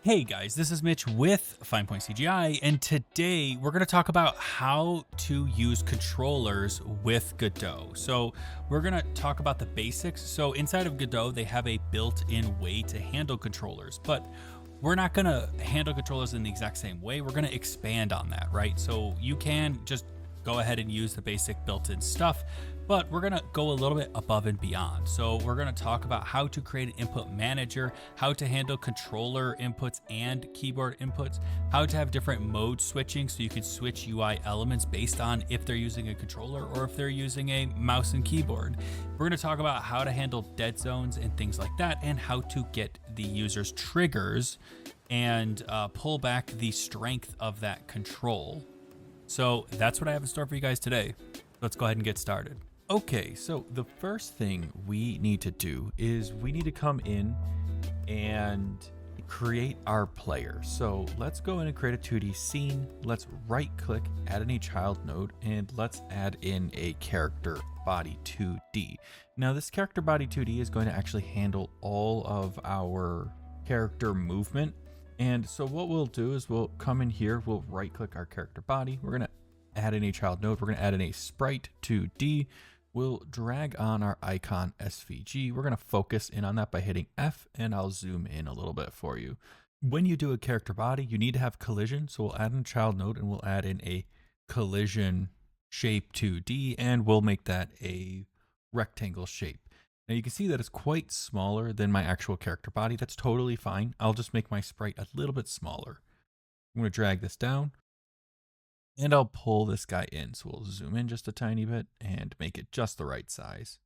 Hey guys, this is Mitch with Fine Point CGI, and today we're going to talk about how to use controllers with Godot. So we're going to talk about the basics. So inside of Godot, they have a built-in way to handle controllers, but we're not going to handle controllers in the exact same way. We're going to expand on that, right? So you can just go ahead and use the basic built-in stuff, but we're going to go a little bit above and beyond. So we're going to talk about how to create an input manager, how to handle controller inputs and keyboard inputs, how to have different mode switching so you can switch UI elements based on if they're using a controller or if they're using a mouse and keyboard. We're going to talk about how to handle dead zones and things like that, and how to get the user's triggers and pull back the strength of that control. So that's what I have in store for you guys today. Let's go ahead and get started. Okay, so the first thing we need to do is we need to come in and create our player. So let's go in and create a 2D scene. Let's right click, add any child node, and let's add in a character body 2D. Now this character body 2D is going to actually handle all of our character movement. And so what we'll do is we'll come in here, we'll right click our character body. We're going to add in a child node. We're going to add in a sprite 2D. We'll drag on our icon SVG. We're going to focus in on that by hitting F, and I'll zoom in a little bit for you. When you do a character body, you need to have collision. So we'll add in a child node and we'll add in a collision shape 2D, and we'll make that a rectangle shape. Now you can see that it's quite smaller than my actual character body. That's totally fine. I'll just make my sprite a little bit smaller. I'm going to drag this down, and I'll pull this guy in. So we'll zoom in just a tiny bit and make it just the right size.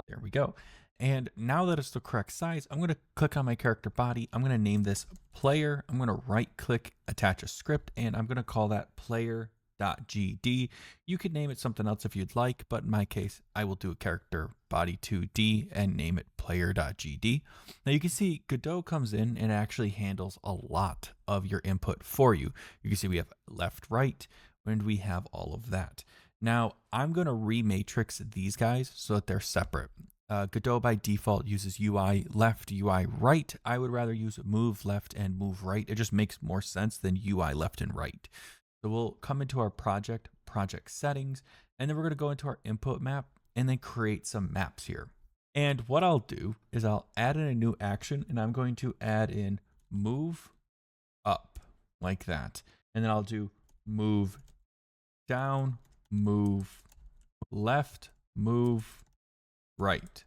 There we go. And now that it's the correct size, I'm going to click on my character body. I'm going to name this player. I'm going to right click, attach a script, and I'm going to call that player.gd. You could name it something else if you'd like, but in my case, I will do a character body 2D and name it player.gd. Now you can see Godot comes in and actually handles a lot of your input for you. You can see we have left, right, and we have all of that. Now I'm going to rematrix these guys so that they're separate. Godot by default uses UI left, UI right. I would rather use move left and move right. It just makes more sense than UI left and right. So we'll come into our project settings, and then we're going to go into our input map and then create some maps here. And what I'll do is I'll add in a new action, and I'm going to add in move up like that. And then I'll do move down, move left, move right.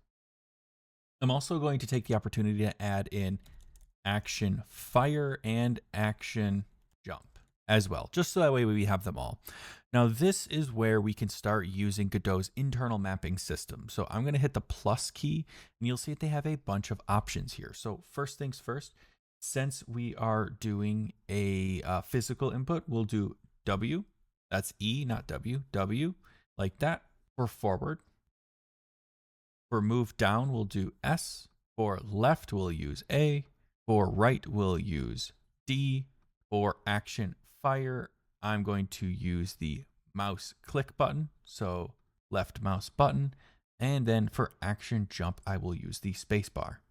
I'm also going to take the opportunity to add in action fire and action jump as well, just so that way we have them all. Now this is where we can start using Godot's internal mapping system. So I'm going to hit the plus key, and you'll see that they have a bunch of options here. So first things first, since we are doing a physical input, we'll do W. That's E, not W. W, like that. For forward. For move down, we'll do S. For left, we'll use A. For right, we'll use D. For action fire, I'm going to use the mouse click button, so left mouse button. And then for action jump, I will use the space bar.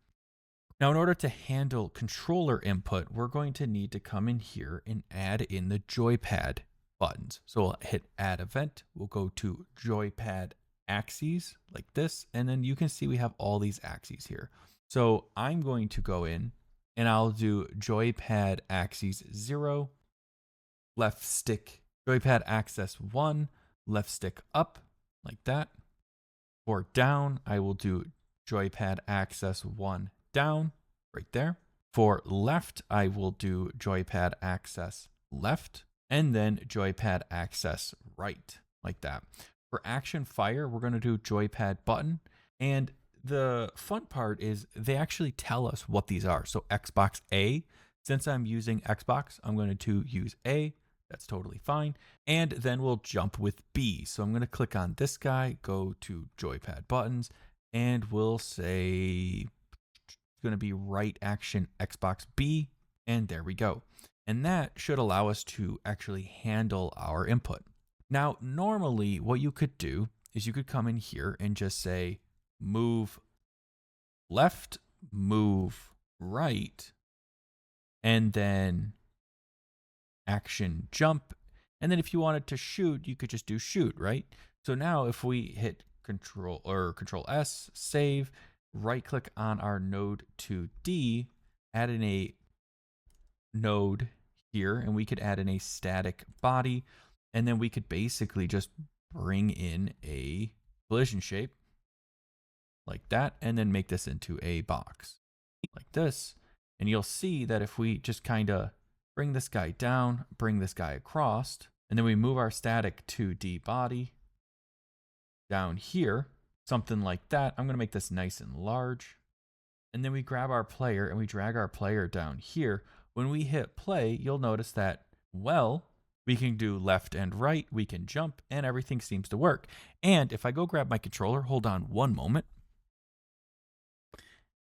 Now, in order to handle controller input, we're going to need to come in here and add in the joypad buttons. So we'll hit add event. We'll go to joypad axes like this, and then you can see we have all these axes here. So I'm going to go in and I'll do joypad axes 0, left stick, joypad axis 1, left stick up like that. For down, I will do joypad axis 1 down right there. For left, I will do joypad axis left, and then joypad axis right like that. For action fire, we're going to do joypad button. And the fun part is they actually tell us what these are. So Xbox A, since I'm using Xbox, I'm going to use A. That's totally fine. And then we'll jump with B. So I'm going to click on this guy, go to joypad buttons, and we'll say it's going to be right action Xbox B. And there we go. And that should allow us to actually handle our input. Now, normally what you could do is you could come in here and just say move left, move right, and then action jump. And then if you wanted to shoot, you could just do shoot, right? So now if we hit Control S, save, right click on our node 2D, add in a node here, and we could add in a static body, and then we could basically just bring in a collision shape like that, and then make this into a box like this. And you'll see that if we just kind of bring this guy down, bring this guy across, and then we move our static 2D body down here, something like that. I'm going to make this nice and large. And then we grab our player and we drag our player down here. When we hit play, you'll notice that, well, we can do left and right, we can jump, and everything seems to work. And if I go grab my controller, hold on one moment.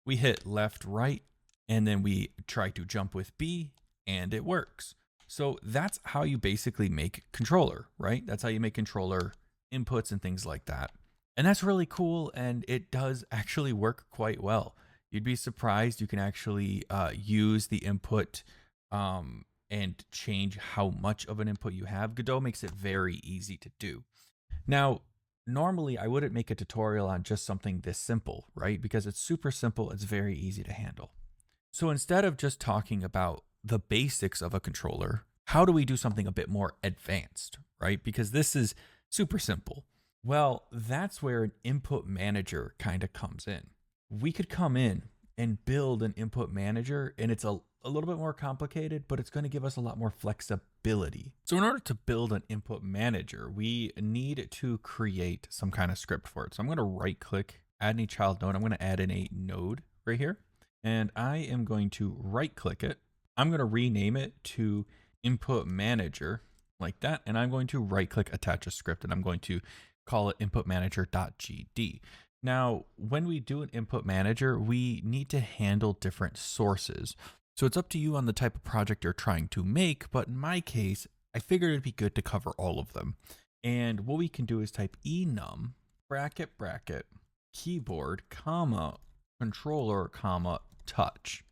We hit left, right, and then we try to jump with B, and it works. So that's how you basically make controller, right? That's how you make controller inputs and things like that. And that's really cool, and it does actually work quite well. You'd be surprised you can actually use the input and change how much of an input you have. Godot makes it very easy to do. Now, normally I wouldn't make a tutorial on just something this simple, right? Because it's super simple, it's very easy to handle. So instead of just talking about the basics of a controller, how do we do something a bit more advanced, right? Because this is super simple. Well, that's where an input manager kind of comes in. We could come in and build an input manager, and it's a little bit more complicated, but it's going to give us a lot more flexibility. So in order to build an input manager, we need to create some kind of script for it. So I'm going to right click, add any child node. I'm going to add in a node right here, and I am going to right click it. I'm going to rename it to input manager like that. And I'm going to right click, attach a script, and I'm going to call it input manager.gd. Now, when we do an input manager, we need to handle different sources. So it's up to you on the type of project you're trying to make, but in my case, I figured it'd be good to cover all of them. And what we can do is type enum bracket keyboard comma controller comma touch.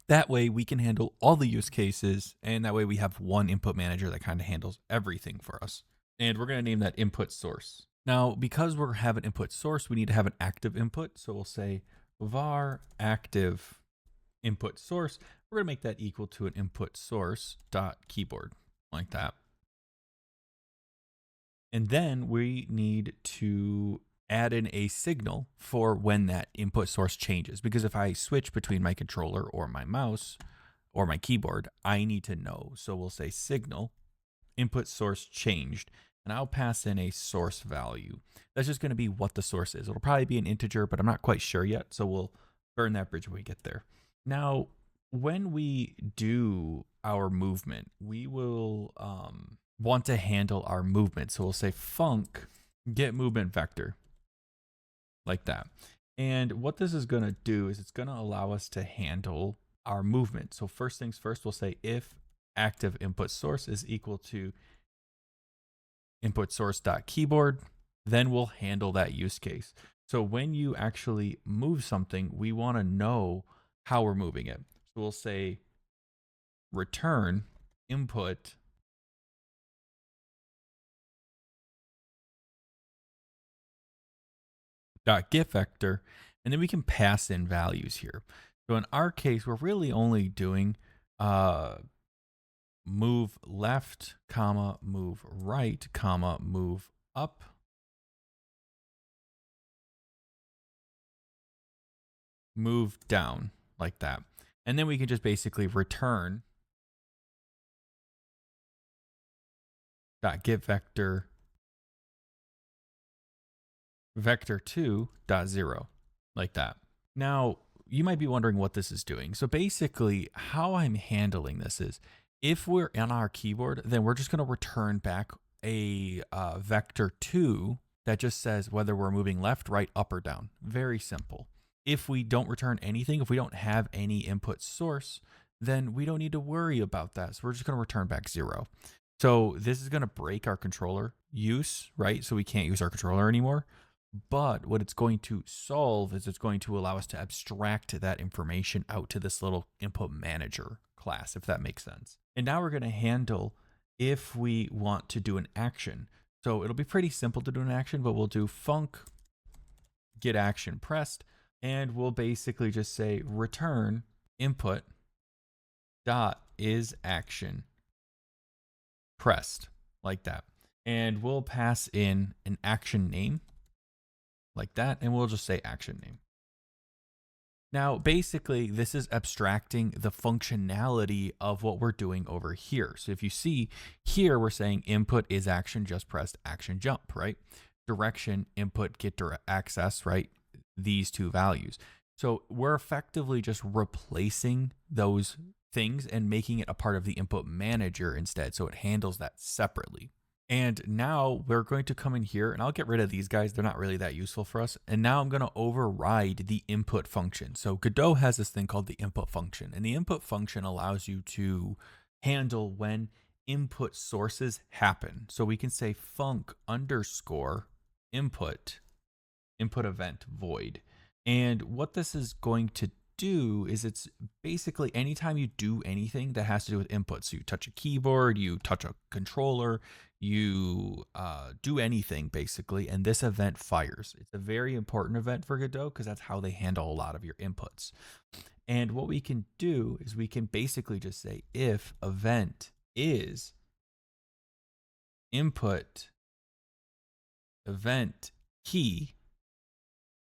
That way we can handle all the use cases, and that way we have one input manager that kind of handles everything for us. And we're going to name that input source. Now, because we're having input source, we need to have an active input. So we'll say var active input source. We're going to make that equal to an input source dot keyboard like that. And then we need to add in a signal for when that input source changes. Because if I switch between my controller or my mouse or my keyboard, I need to know. So we'll say signal input source changed, and I'll pass in a source value. That's just going to be what the source is. It'll probably be an integer, but I'm not quite sure yet. So we'll burn that bridge when we get there. Now, when we do our movement, we will want to handle our movement. So we'll say func get movement vector like that. And what this is going to do is it's going to allow us to handle our movement. So first things first, we'll say if active input source is equal to input source.keyboard, then we'll handle that use case. So when you actually move something, we want to know how we're moving it. So we'll say return input .get vector, and then we can pass in values here. So in our case, we're really only doing move left, comma, move right, comma, move up, move down like that. And then we can just basically return .get vector vector2.0 like that. Now, you might be wondering what this is doing. So basically how I'm handling this is if we're on our keyboard, then we're just going to return back a vector2 that just says whether we're moving left, right, up, or down. Very simple. If we don't return anything, if we don't have any input source, then we don't need to worry about that. So we're just going to return back 0. So this is going to break our controller use, right? So we can't use our controller anymore. But what it's going to solve is it's going to allow us to abstract that information out to this little input manager class, if that makes sense. And now we're going to handle if we want to do an action. So it'll be pretty simple to do an action, but we'll do func get action pressed, and we'll basically just say return input dot is action pressed, like that. And we'll pass in an action name like that, and we'll just say action name. Now, basically, this is abstracting the functionality of what we're doing over here. So if you see here, we're saying input is action just pressed action jump, right? Direction input get direct access, right? These two values. So we're effectively just replacing those things and making it a part of the input manager instead. So it handles that separately. And now we're going to come in here, and I'll get rid of these guys. They're not really that useful for us. And now I'm going to override the input function. So Godot has this thing called the input function. And the input function allows you to handle when input sources happen. So we can say func underscore input event void. And what this is going to do is it's basically anytime you do anything that has to do with input. So you touch a keyboard, you touch a controller, you do anything basically, and this event fires. It's a very important event for Godot because that's how they handle a lot of your inputs. And what we can do is we can basically just say if event is input event key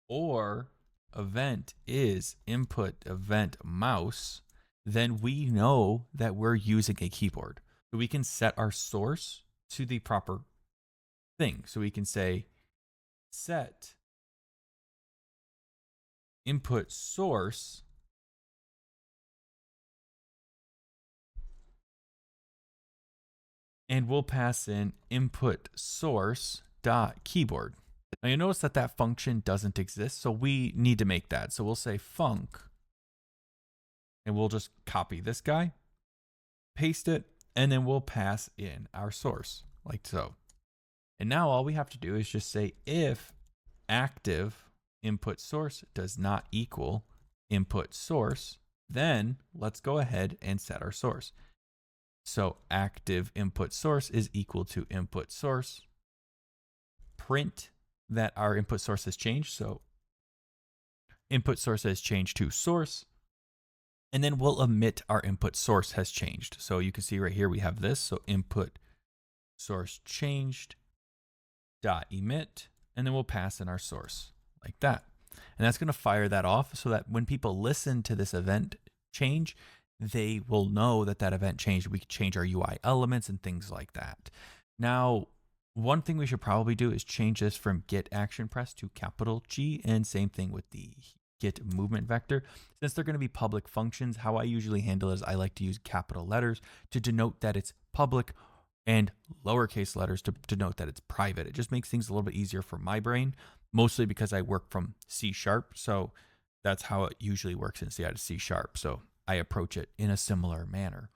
or event is input event mouse, then we know that we're using a keyboard. So we can set our source to the proper thing. So we can say set input source and we'll pass in input source dot keyboard. Now you notice that that function doesn't exist, so we need to make that. So we'll say func, and we'll just copy this guy, paste it, and then we'll pass in our source, like so. And now all we have to do is just say if active input source does not equal input source, then let's go ahead and set our source. So active input source is equal to input source, print that our input source has changed. So input source has changed to source, and then we'll emit our input source has changed. So you can see right here we have this. So input source changed dot emit, and then we'll pass in our source like that. And that's going to fire that off so that when people listen to this event change, they will know that that event changed. We can change our UI elements and things like that. Now, one thing we should probably do is change this from get action press to capital G, and same thing with the get movement vector. Since they're going to be public functions, how I usually handle it is I like to use capital letters to denote that it's public and lowercase letters to denote that it's private. It just makes things a little bit easier for my brain, mostly because I work from C#. So that's how it usually works inside of C#. So I approach it in a similar manner.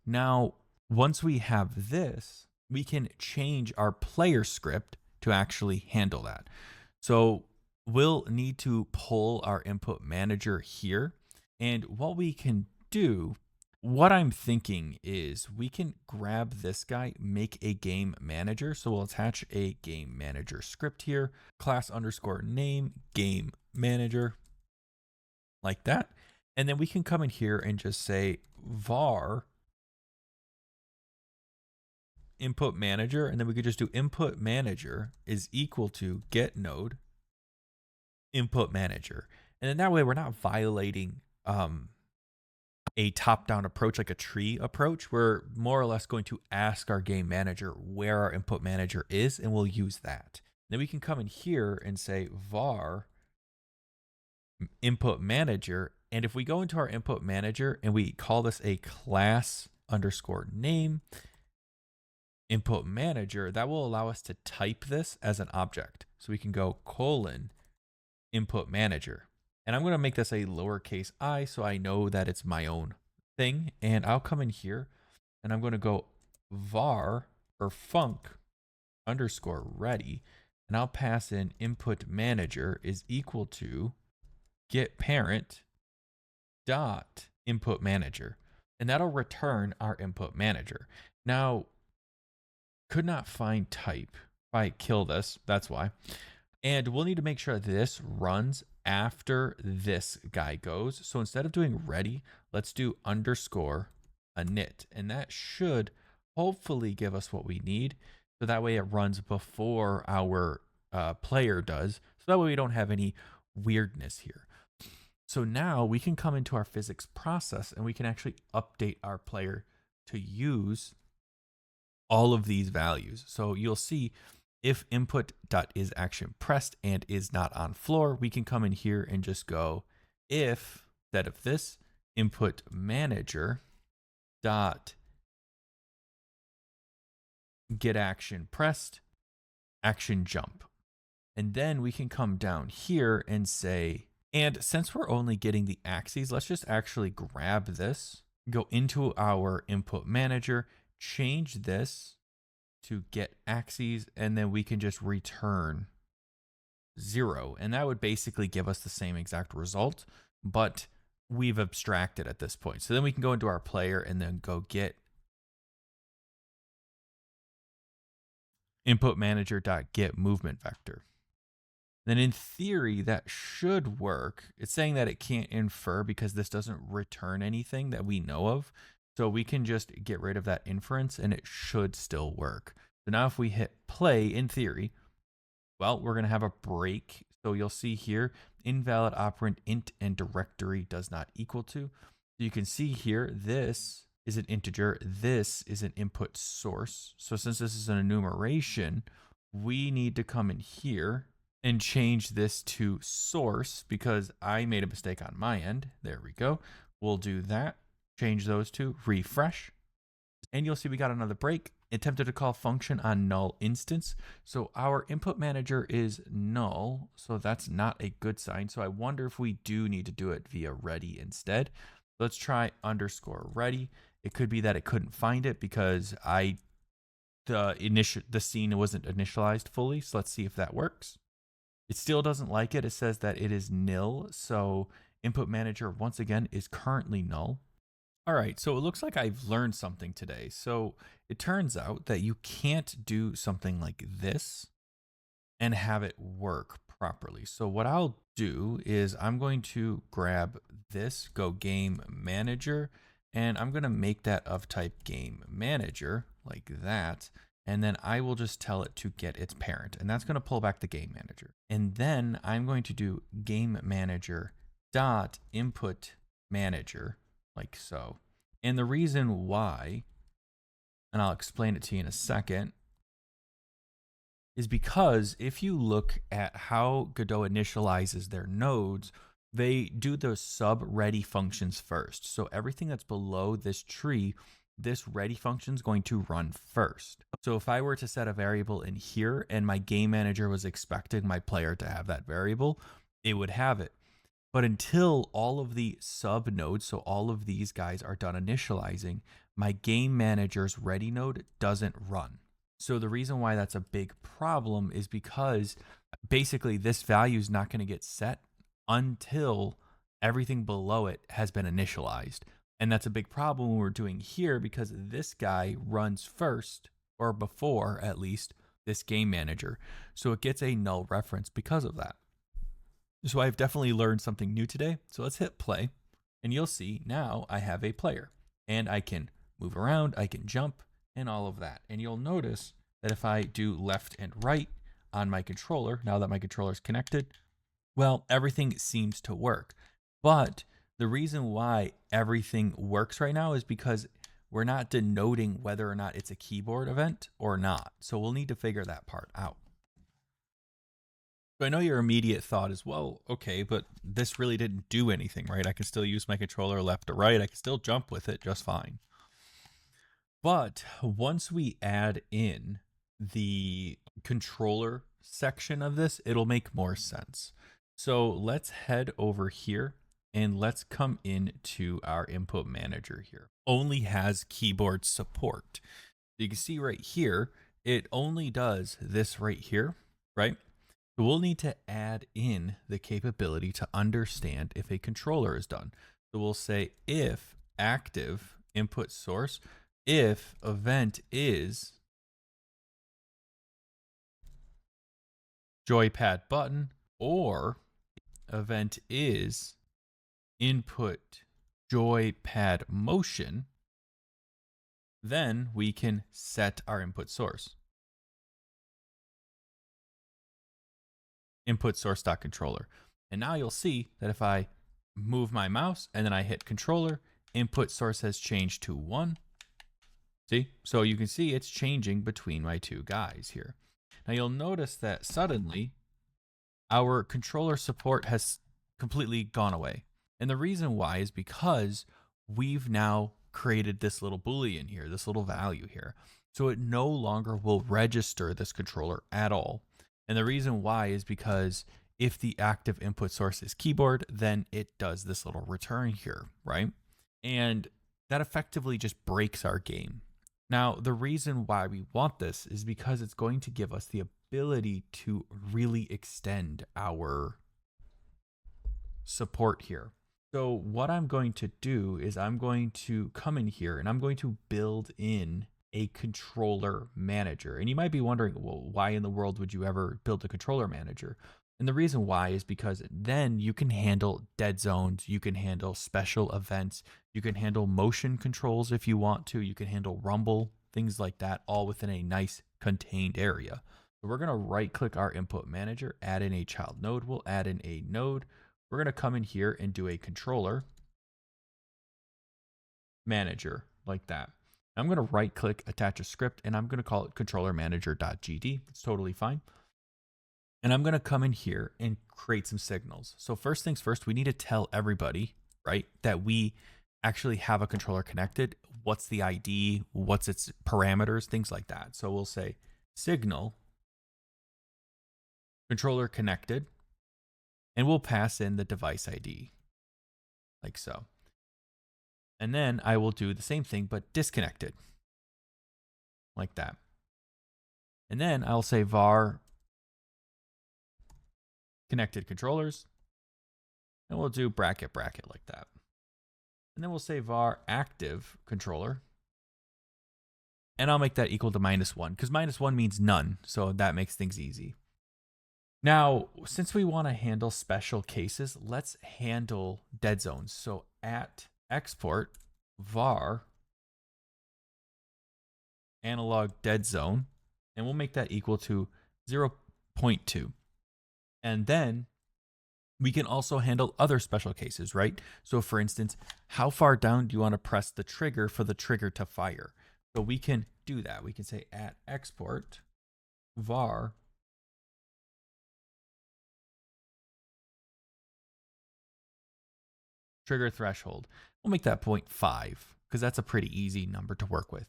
Now, once we have this, we can change our player script to actually handle that. So we'll need to pull our input manager here. And what we can do, what I'm thinking is we can grab this guy, make a game manager. So we'll attach a game manager script here, class underscore name, game manager, like that. And then we can come in here and just say var input manager, and then we could just do input manager is equal to get node input manager. And then that way we're not violating a top-down approach like a tree approach. We're more or less going to ask our game manager where our input manager is, and we'll use that. Then we can come in here and say var input manager. And if we go into our input manager and we call this a class underscore name input manager, that will allow us to type this as an object. So we can go colon input manager. And I'm going to make this a lowercase I so I know that it's my own thing. And I'll come in here and I'm going to go var or func underscore ready. And I'll pass in input manager is equal to get parent dot input manager. and that'll return our input manager. Now, could not find type. If I kill this, that's why. And we'll need to make sure this runs after this guy goes. So instead of doing ready, let's do underscore init. And that should hopefully give us what we need. So that way it runs before our player does. So that way we don't have any weirdness here. So now we can come into our physics process and we can actually update our player to use all of these values. So you'll see if input.isAction pressed and is not on floor, we can come in here and just go if, instead of this, input manager dot get action pressed, action jump. And then we can come down here and say, and since we're only getting the axes, let's just actually grab this, go into our input manager, change this to get axes, and then we can just return 0. And that would basically give us the same exact result, but we've abstracted at this point. So then we can go into our player and then go get input manager.get movement vector. Then in theory, that should work. It's saying that it can't infer because this doesn't return anything that we know of. So we can just get rid of that inference and it should still work. So now if we hit play, in theory, well, we're going to have a break. So you'll see here, invalid operand int and directory does not equal to. So you can see here, this is an integer. This is an input source. So since this is an enumeration, we need to come in here and change this to source because I made a mistake on my end. There we go. We'll do that. Change those to refresh. And you'll see we got another break. Attempted to call function on null instance. So our input manager is null. So that's not a good sign. So I wonder if we do need to do it via ready instead. Let's try underscore ready. It could be that it couldn't find it because the scene wasn't initialized fully. So let's see if that works. It still doesn't like it. It says that it is nil. So input manager, once again, is currently null. All right, so it looks like I've learned something today. So it turns out that you can't do something like this and have it work properly. So what I'll do is I'm going to grab this, go game manager, and I'm going to make that of type game manager like that. And then I will just tell it to get its parent, and that's going to pull back the game manager. And then I'm going to do game manager dot input manager like so. And the reason why, and I'll explain it to you in a second, is because if you look at how Godot initializes their nodes, they do those sub-ready functions first. So everything that's below this tree, this ready function is going to run first. So if I were to set a variable in here and my game manager was expecting my player to have that variable, it would have it. But until all of the sub nodes, so all of these guys are done initializing, my game manager's ready node doesn't run. So the reason why that's a big problem is because basically this value is not going to get set until everything below it has been initialized. And that's a big problem when we're doing here because this guy runs first, or before at least, this game manager. So it gets a null reference because of that. So I've definitely learned something new today. So let's hit play and you'll see now I have a player and I can move around, I can jump and all of that. And you'll notice that if I do left and right on my controller, now that my controller is connected, well, everything seems to work. But the reason why everything works right now is because we're not denoting whether or not it's a keyboard event or not. So we'll need to figure that part out. So I know your immediate thought is, well, okay, but this really didn't do anything, right? I can still use my controller left or right. I can still jump with it just fine. But once we add in the controller section of this, it'll make more sense. So let's head over here and let's come into our input manager here. Only has keyboard support. You can see right here, it only does this right here, right? So we'll need to add in the capability to understand if a controller is done. So we'll say if active input source if event is joypad button or event is input joypad motion, then we can set our input source. Input source.controller. And now you'll see that if I move my mouse and then I hit controller, input source has changed to 1. See? So you can see it's changing between my two guys here. Now you'll notice that suddenly our controller support has completely gone away. And the reason why is because we've now created this little boolean here, this little value here. So it no longer will register this controller at all. And the reason why is because if the active input source is keyboard, then it does this little return here, right? And that effectively just breaks our game. Now, the reason why we want this is because it's going to give us the ability to really extend our support here. So what I'm going to do is I'm going to come in here and I'm going to build in a controller manager. And you might be wondering, well, why in the world would you ever build a controller manager? And the reason why is because then you can handle dead zones, you can handle special events, you can handle motion controls if you want to, you can handle rumble, things like that, all within a nice contained area. So we're going to right click our input manager, add in a child node. We'll add in a node. We're going to come in here and do a controller manager like that. I'm going to right click, attach a script, and I'm going to call it controller manager.gd. It's totally fine. And I'm going to come in here and create some signals. So first things first, we need to tell everybody, right, that we actually have a controller connected. What's the ID? What's its parameters? Things like that. So we'll say signal controller connected, and we'll pass in the device ID like so. And then I will do the same thing, but disconnected like that. And then I'll say var connected controllers, and we'll do bracket like that. And then we'll say var active controller, and I'll make that equal to -1 because -1 means none. So that makes things easy. Now, since we want to handle special cases, let's handle dead zones. So at export var analog dead zone, and we'll make that equal to 0.2. And then we can also handle other special cases, right? So for instance, how far down do you want to press the trigger for the trigger to fire? So we can do that. We can say at export var trigger threshold. We'll make that 0.5 because that's a pretty easy number to work with.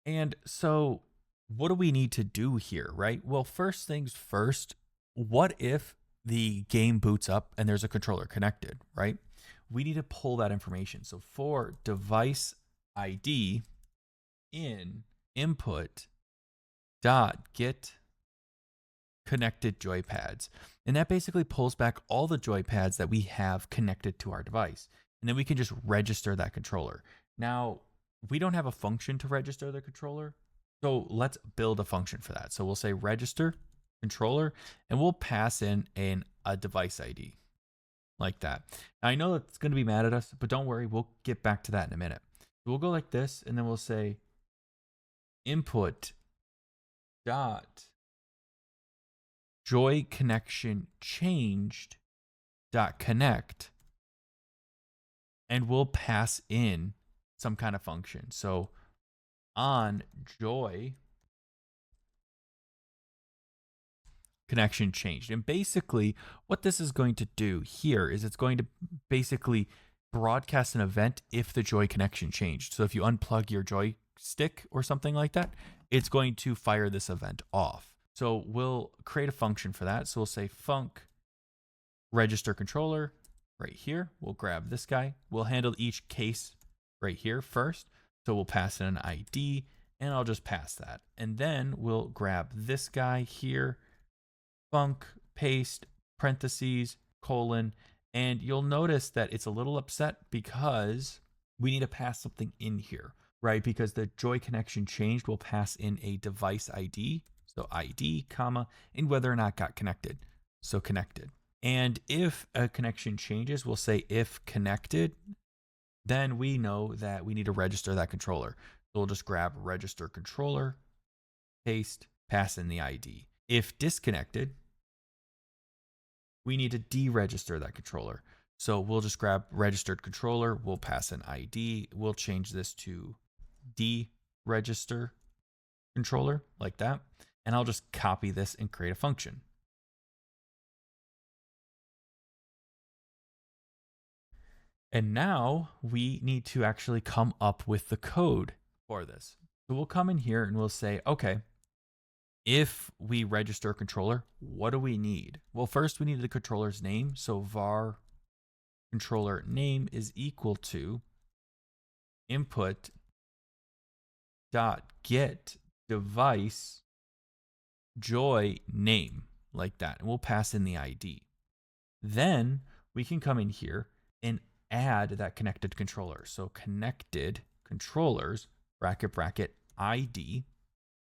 And so what do we need to do here, right? Well, first things first, what if the game boots up and there's a controller connected, right? We need to pull that information. So for device ID in input dot get connected joypads. And that basically pulls back all the joypads that we have connected to our device. And then we can just register that controller. Now, we don't have a function to register the controller. So let's build a function for that. So we'll say register controller, and we'll pass in a device ID like that. Now, I know it's going to be mad at us, but don't worry. We'll get back to that in a minute. We'll go like this, and then we'll say input dot joy connection changed dot connect, and we'll pass in some kind of function. So on joy connection changed. And basically what this is going to do here is it's going to basically broadcast an event if the joy connection changed. So if you unplug your joystick or something like that, it's going to fire this event off. So we'll create a function for that. So we'll say func register controller right here. We'll grab this guy. We'll handle each case right here first. So we'll pass in an ID, and I'll just pass that. And then we'll grab this guy here, func paste parentheses colon, and you'll notice that it's a little upset because we need to pass something in here, right? Because the joy connection changed, we'll pass in a device ID. So ID, comma, and whether or not got connected. So connected. And if a connection changes, we'll say if connected, then we know that we need to register that controller. So we'll just grab register controller, paste, pass in the ID. If disconnected, we need to deregister that controller. So we'll just grab registered controller, we'll pass an ID, we'll change this to deregister controller like that. And I'll just copy this and create a function. And now we need to actually come up with the code for this. So we'll come in here and we'll say, okay, if we register a controller, what do we need? Well, first we need the controller's name. So var controller name is equal to input dot get device joy name, like that. And we'll pass in the ID. Then we can come in here and add that connected controller. So connected controllers bracket bracket ID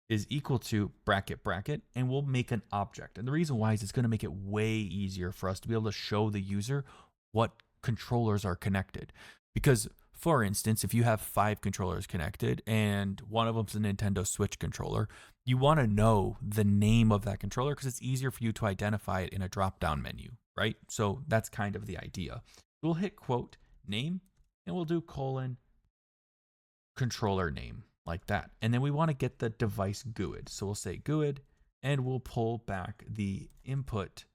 is equal to bracket bracket, and we'll make an object. And the reason why is it's going to make it way easier for us to be able to show the user what controllers are connected. Because for instance, if you have 5 controllers connected and one of them's a Nintendo Switch controller, you want to know the name of that controller because it's easier for you to identify it in a drop-down menu, right? So that's kind of the idea. We'll hit quote name and we'll do colon controller name like that. And then we want to get the device GUID. So we'll say GUID and we'll pull back the input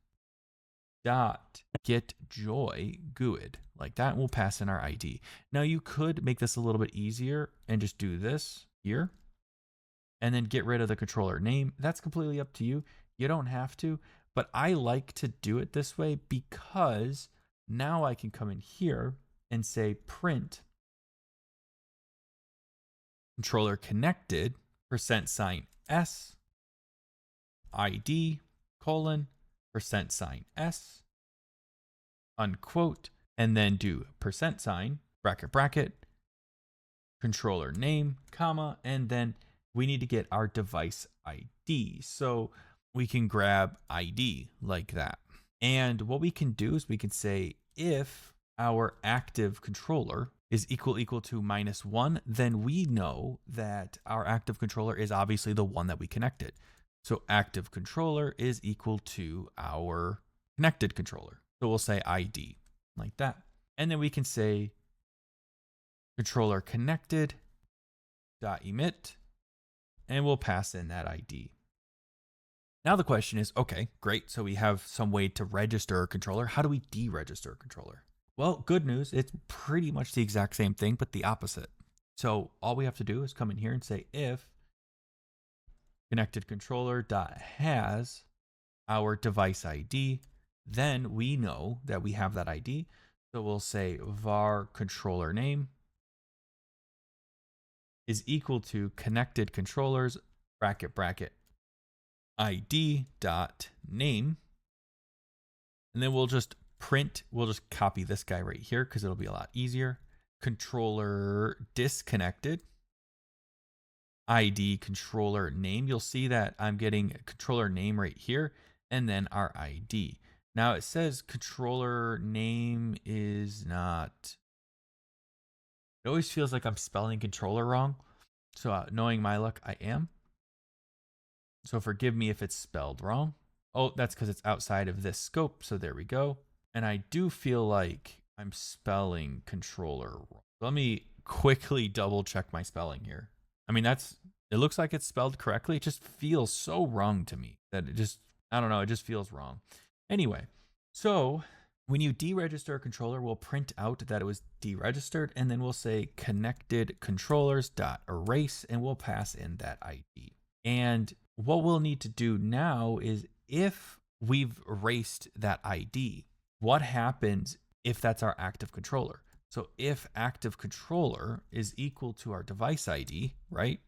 dot get joy GUID like that. And we'll pass in our ID. Now you could make this a little bit easier and just do this here and then get rid of the controller name. That's completely up to you. You don't have to, but I like to do it this way because now I can come in here and say print controller connected %S ID colon %S unquote, and then do % bracket bracket controller name comma, and then we need to get our device ID. So we can grab ID like that. And what we can do is we can say if our active controller is equal to -1, then we know that our active controller is obviously the one that we connected. So active controller is equal to our connected controller. So we'll say ID like that. And then we can say controller connected dot emit, and we'll pass in that ID. Now the question is, okay, great. So we have some way to register a controller. How do we deregister a controller? Well, good news. It's pretty much the exact same thing, but the opposite. So all we have to do is come in here and say if connected controller dot has our device ID, then we know that we have that ID. So we'll say var controller name is equal to connected controllers bracket bracket ID dot name, and then we'll just copy this guy right here because it'll be a lot easier. Controller disconnected ID controller name. You'll see that I'm getting a controller name right here and then our ID. Now it says controller name is not, it always feels like I'm spelling controller wrong. So knowing my luck, I am. So forgive me if it's spelled wrong. Oh, that's because it's outside of this scope. So there we go. And I do feel like I'm spelling controller wrong. Let me quickly double check my spelling here. I mean, it looks like it's spelled correctly. It just feels so wrong to me that I don't know, it just feels wrong. Anyway, so when you deregister a controller, we'll print out that it was deregistered, and then we'll say connected controllers dot erase, and we'll pass in that ID. And what we'll need to do now is if we've erased that ID, what happens if that's our active controller? So if active controller is equal to our device ID, right?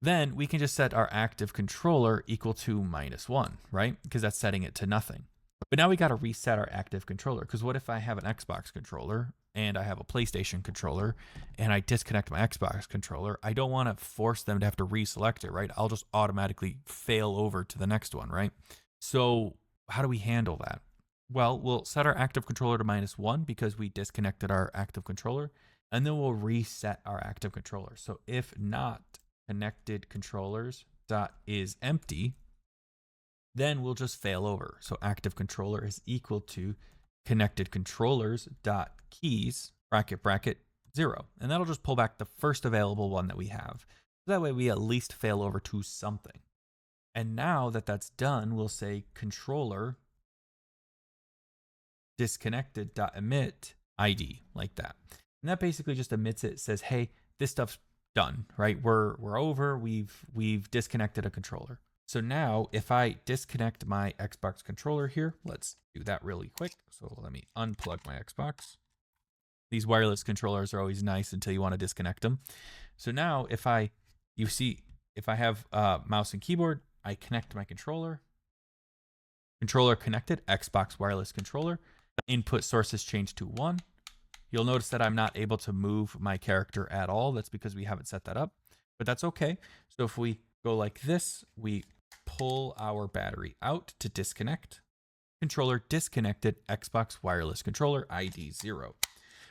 Then we can just set our active controller equal to -1, right? Because that's setting it to nothing. But now we got to reset our active controller, because what if I have an Xbox controller and I have a PlayStation controller and I disconnect my Xbox controller, I don't want to force them to have to reselect it, right? I'll just automatically fail over to the next one, right? So how do we handle that? Well, we'll set our active controller to -1 because we disconnected our active controller, and then we'll reset our active controller. So if not connected controllers dot is empty, then we'll just fail over. So active controller is equal to connected controllers dot keys bracket bracket 0, and that'll just pull back the first available one that we have. So that way we at least fail over to something. And now that that's done, we'll say controller disconnected dot emit ID, like that. And that basically just emits it, says, hey, this stuff's done, right? We're over, we've disconnected a controller. So now if I disconnect my Xbox controller here, let's do that really quick. So let me unplug my Xbox. These wireless controllers are always nice until you want to disconnect them. So now if I have mouse and keyboard, I connect my controller connected, Xbox wireless controller, input source is changed to 1. You'll notice that I'm not able to move my character at all. That's because we haven't set that up, but that's okay. So if we go like this, we pull our battery out to disconnect. Controller disconnected, Xbox wireless controller, ID 0.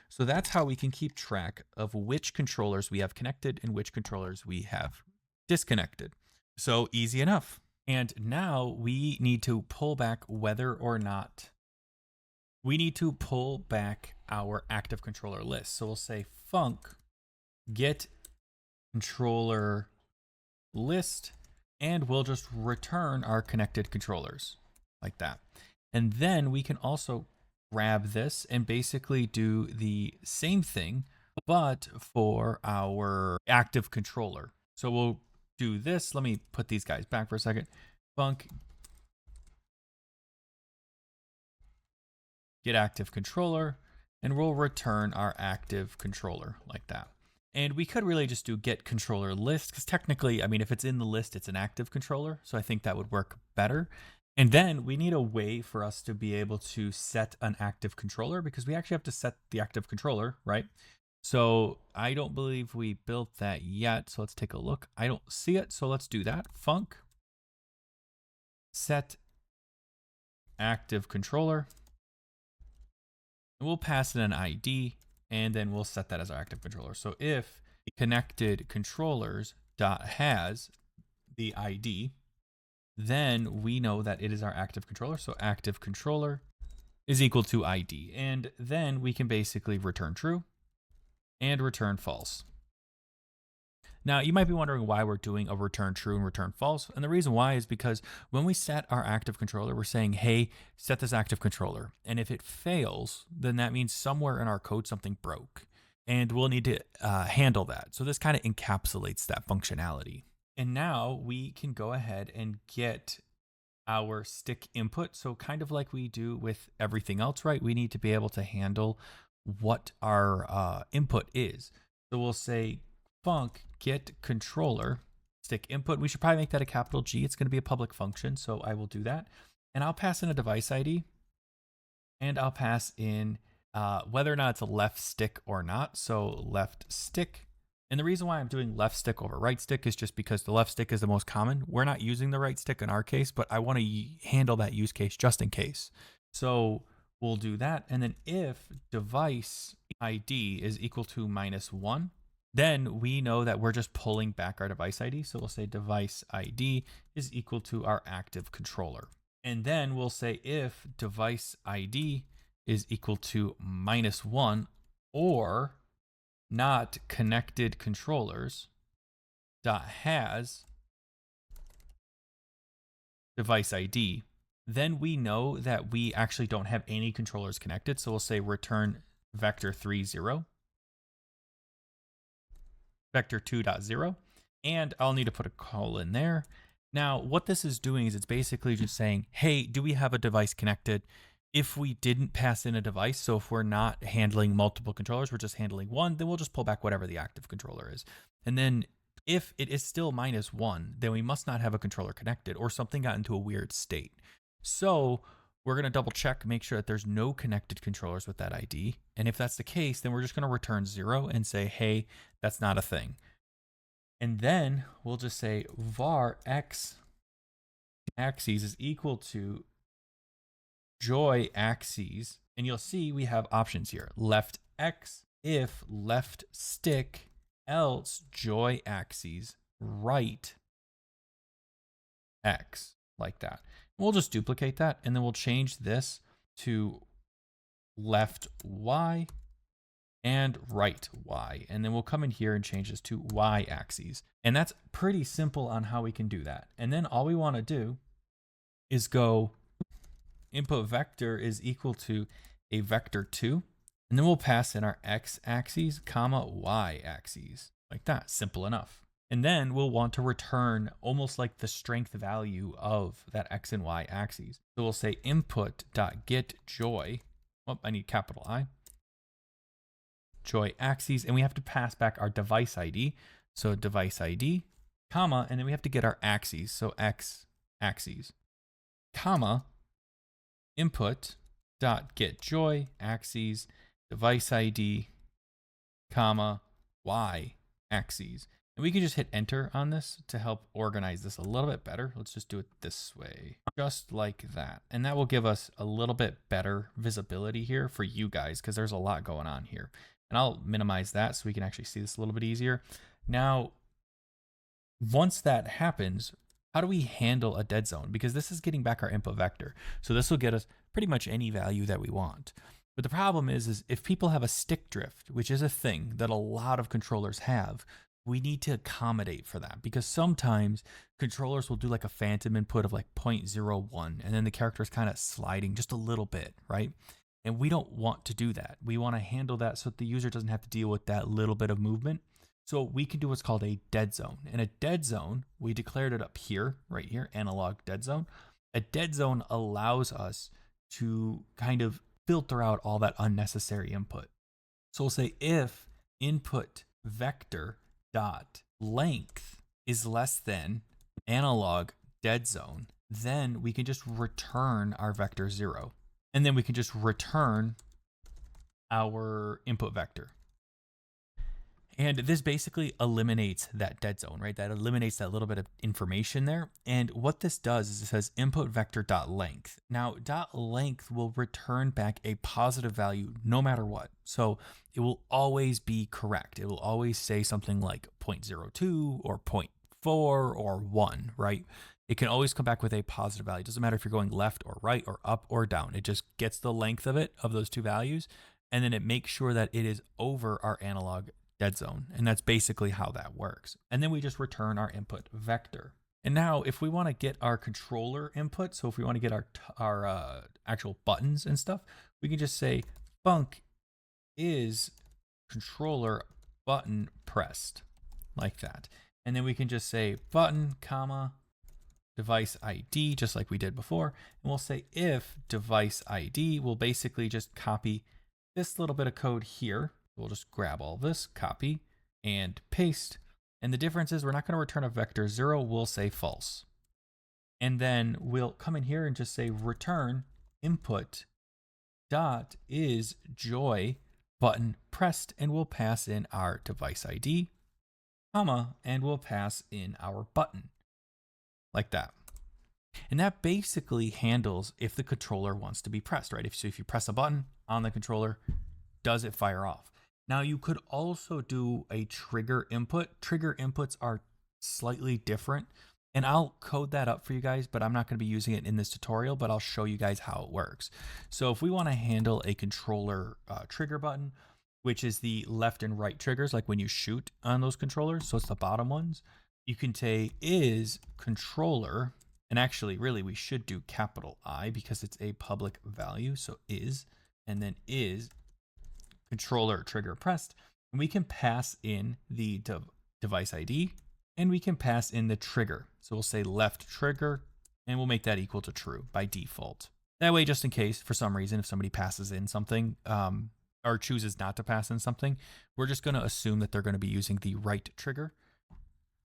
So that's how we can keep track of which controllers we have connected and which controllers we have disconnected. So easy enough. And now we need to pull back whether or not we need to pull back our active controller list. So we'll say func get controller list, and we'll just return our connected controllers like that. And then we can also grab this and basically do the same thing, but for our active controller. So we'll do this. Let me put these guys back for a second. Func get active controller, and we'll return our active controller like that. And we could really just do get controller list, because technically, I mean, if it's in the list, it's an active controller. So I think that would work better. And then we need a way for us to be able to set an active controller, because we actually have to set the active controller, right? So I don't believe we built that yet. So let's take a look. I don't see it. So let's do that. Func set active controller. And we'll pass it an ID, and then we'll set that as our active controller. So if connected controllers dot has the ID, then we know that it is our active controller. So active controller is equal to ID. And then we can basically return true and return false. Now, you might be wondering why we're doing a return true and return false. And the reason why is because when we set our active controller, we're saying, hey, set this active controller. And if it fails, then that means somewhere in our code, something broke. And we'll need to handle that. So this kind of encapsulates that functionality. And now we can go ahead and get our stick input. So kind of like we do with everything else, right? We need to be able to handle what our input is. So we'll say func get controller stick input. We should probably make that a capital G. It's going to be a public function, so I will do that. And I'll pass in a device ID, and I'll pass in whether or not it's a left stick or not. So left stick. And the reason why I'm doing left stick over right stick is just because the left stick is the most common. We're not using the right stick in our case, but I want to handle that use case just in case. So we'll do that. And then if device ID is equal to -1, then we know that we're just pulling back our device ID. So we'll say device ID is equal to our active controller. And then we'll say if device ID is equal to -1 or not connected controllers dot has device ID, then we know that we actually don't have any controllers connected. So we'll say return vector 3.0. vector 2.0, and I'll need to put a colon there. Now, what this is doing is it's basically just saying, hey, do we have a device connected? If we didn't pass in a device, so if we're not handling multiple controllers, we're just handling one, then we'll just pull back whatever the active controller is. And then if it is still -1, then we must not have a controller connected or something got into a weird state. So we're going to double check, make sure that there's no connected controllers with that ID. And if that's the case, then we're just going to return 0 and say, hey, that's not a thing. And then we'll just say var x axes is equal to joy axes. And you'll see we have options here. Left x if left stick, else joy axes, right x, like that. We'll just duplicate that, and then we'll change this to left y and right y. And then we'll come in here and change this to y axes. And that's pretty simple on how we can do that. And then all we want to do is go input vector is equal to a vector 2. And then we'll pass in our x axes, comma, y axes, like that. Simple enough. And then we'll want to return almost like the strength value of that x and y axes. So we'll say input.get joy. Oh, I need capital I. Joy axes, and we have to pass back our device ID. So device ID, comma, and then we have to get our axes. So x axes, comma, input dot get joy axes, device ID, comma, y axes. And we can just hit enter on this to help organize this a little bit better. Let's just do it this way, just like that. And that will give us a little bit better visibility here for you guys, because there's a lot going on here. And I'll minimize that so we can actually see this a little bit easier. Now, once that happens, how do we handle a dead zone? Because this is getting back our input vector. So this will get us pretty much any value that we want. But the problem is if people have a stick drift, which is a thing that a lot of controllers have, we need to accommodate for that, because sometimes controllers will do like a phantom input of like 0.01, and then the character is kind of sliding just a little bit, right? And we don't want to do that. We want to handle that so that the user doesn't have to deal with that little bit of movement. So we can do what's called a dead zone. And a dead zone, we declared it up here, right here, analog dead zone. A dead zone allows us to kind of filter out all that unnecessary input. So we'll say if input vector dot length is less than analog dead zone, then we can just return our vector 0. And then we can just return our input vector. And this basically eliminates that dead zone, right? That eliminates that little bit of information there. And what this does is it says input vector dot length. Now, dot length will return back a positive value no matter what. So it will always be correct. It will always say something like 0.02 or 0.4 or 1, right? It can always come back with a positive value. It doesn't matter if you're going left or right or up or down. It just gets the length of it, of those two values, and then it makes sure that it is over our analog dead zone. And that's basically how that works. And then we just return our input vector. And now if we want to get our controller input, so if we want to get our actual buttons and stuff, we can just say func is controller button pressed, like that. And then we can just say button, comma, device ID, just like we did before. And we'll say if device ID, we'll basically just copy this little bit of code here. We'll just grab all this, copy and paste. And the difference is we're not going to return a vector 0, we'll say false. And then we'll come in here and just say return input dot is joy button pressed, and we'll pass in our device ID, comma, and we'll pass in our button, like that. And that basically handles if the controller wants to be pressed, right? If you press a button on the controller, does it fire off? Now you could also do a trigger input. Trigger inputs are slightly different, and I'll code that up for you guys, but I'm not going to be using it in this tutorial, but I'll show you guys how it works. So if we want to handle a controller trigger button, which is the left and right triggers, like when you shoot on those controllers, so it's the bottom ones, you can say is controller, and actually really we should do capital I because it's a public value. So is, and then is controller trigger pressed, and we can pass in the device ID, and we can pass in the trigger. So we'll say left trigger, and we'll make that equal to true by default. That way, just in case for some reason, if somebody passes in something or chooses not to pass in something, we're just going to assume that they're going to be using the right trigger.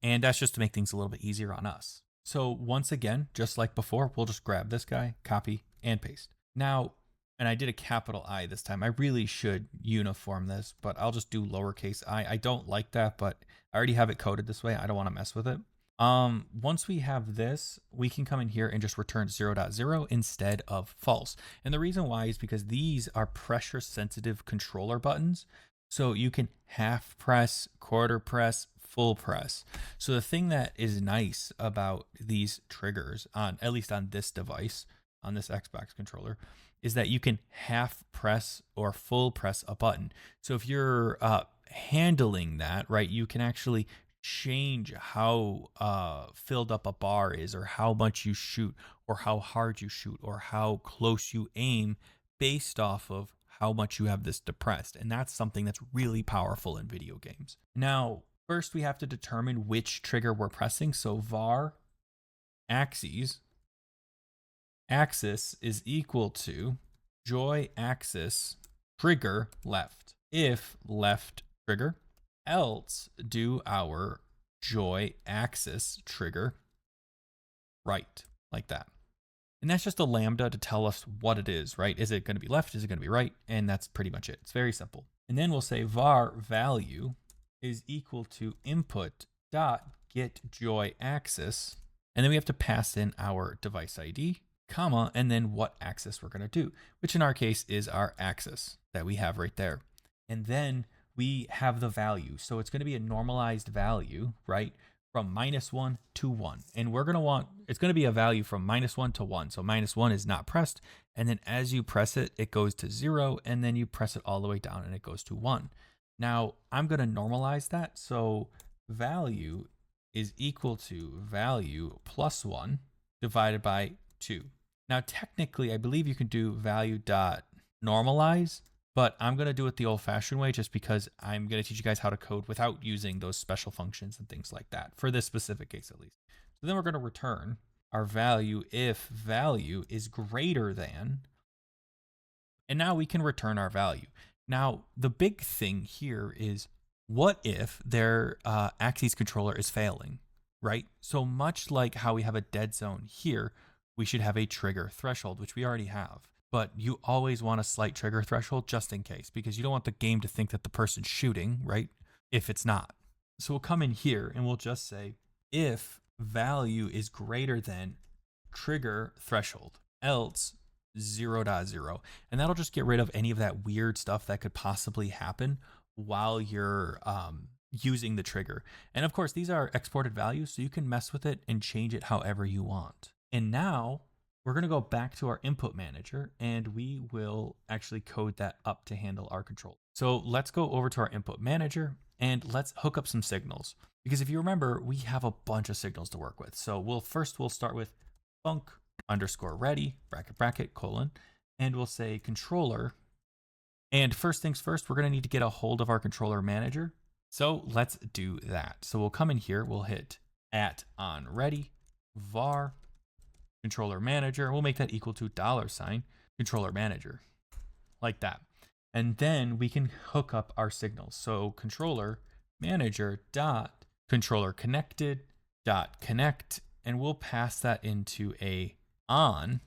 And that's just to make things a little bit easier on us. So once again, just like before, we'll just grab this guy, copy and paste. Now, and I did a capital I this time. I really should uniform this, but I'll just do lowercase I. I don't like that, but I already have it coded this way. I don't want to mess with it. Once we have this, we can come in here and just return 0.0 instead of false. And the reason why is because these are pressure sensitive controller buttons. So you can half press, quarter press, full press. So the thing that is nice about these triggers on, at least on this device, on this Xbox controller, is that you can half press or full press a button. So if you're handling that, right, you can actually change how filled up a bar is, or how much you shoot, or how hard you shoot, or how close you aim based off of how much you have this depressed. And that's something that's really powerful in video games. Now, first we have to determine which trigger we're pressing. So var axis is equal to joy axis trigger left. If left trigger, else do our joy axis trigger right, like that. And that's just a lambda to tell us what it is, right? Is it going to be left? Is it going to be right? And that's pretty much it. It's very simple. And then we'll say var value is equal to input dot get joy axis. And then we have to pass in our device ID, comma, and then what axis we're going to do, which in our case is our axis that we have right there. And then we have the value. So it's going to be a normalized value, right? From -1 to 1. And we're going to want, it's going to be a value from -1 to 1. So -1 is not pressed. And then as you press it, it goes to 0. And then you press it all the way down and it goes to 1. Now I'm going to normalize that. So value is equal to value plus 1 divided by 2. Now, technically, I believe you can do value dot normalize, but I'm going to do it the old fashioned way just because I'm going to teach you guys how to code without using those special functions and things like that, for this specific case at least. So then we're going to return our value if value is greater than, and now we can return our value. Now, the big thing here is, what if their axis controller is failing, right? So much like how we have a dead zone here, we should have a trigger threshold, which we already have. But you always want a slight trigger threshold just in case, because you don't want the game to think that the person's shooting, right? If it's not. So we'll come in here and we'll just say, if value is greater than trigger threshold, else 0.0. And that'll just get rid of any of that weird stuff that could possibly happen while you're using the trigger. And of course, these are exported values, so you can mess with it and change it however you want. And now we're going to go back to our input manager and we will actually code that up to handle our control. So let's go over to our input manager and let's hook up some signals. Because if you remember, we have a bunch of signals to work with. So we'll start with func underscore ready, bracket, bracket, colon, and we'll say controller. And first things first, we're going to need to get a hold of our controller manager. So let's do that. So we'll come in here, we'll hit @onReady var controller manager. We'll make that equal to $ controller manager, like that. And then we can hook up our signals. So controller manager dot controller connected dot connect, and we'll pass that into a on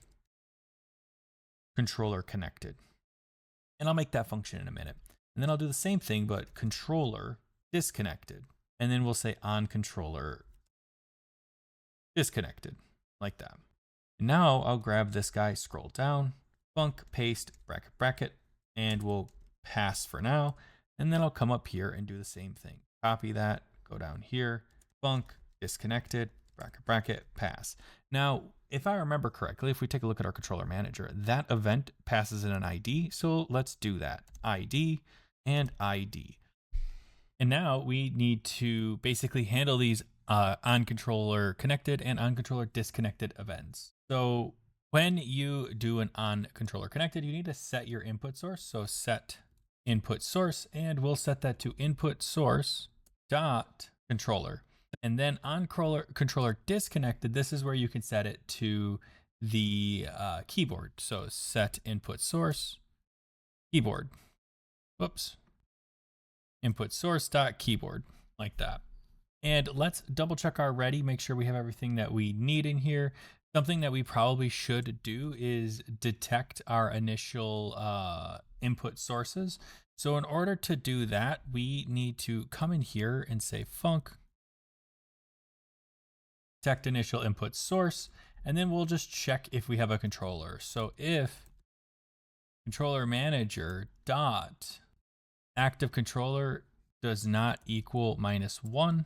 controller connected. And I'll make that function in a minute. And then I'll do the same thing, but controller disconnected. And then we'll say on controller disconnected, like that. And now I'll grab this guy, scroll down, func, paste, bracket, bracket, and we'll pass for now. And then I'll come up here and do the same thing. Copy that, go down here, func, disconnected, bracket, bracket, pass. Now, if I remember correctly, if we take a look at our controller manager, that event passes in an ID. So let's do that. ID and ID. And now we need to basically handle these on controller connected and on controller disconnected events. So when you do an on controller connected, you need to set your input source. So set input source, and we'll set that to input source dot controller. And then on controller disconnected, this is where you can set it to the keyboard. So set input source keyboard. Whoops. Input source dot keyboard, like that. And let's double check our ready, make sure we have everything that we need in here. Something that we probably should do is detect our initial input sources. So in order to do that, we need to come in here and say func detect initial input source, and then we'll just check if we have a controller. So if controller manager dot active controller does not equal -1,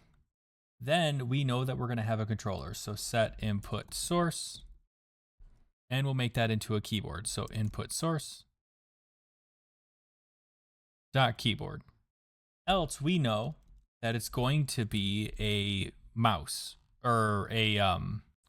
then we know that we're going to have a controller. So set input source, and we'll make that into a keyboard. So input source dot keyboard. Else we know that it's going to be a mouse or a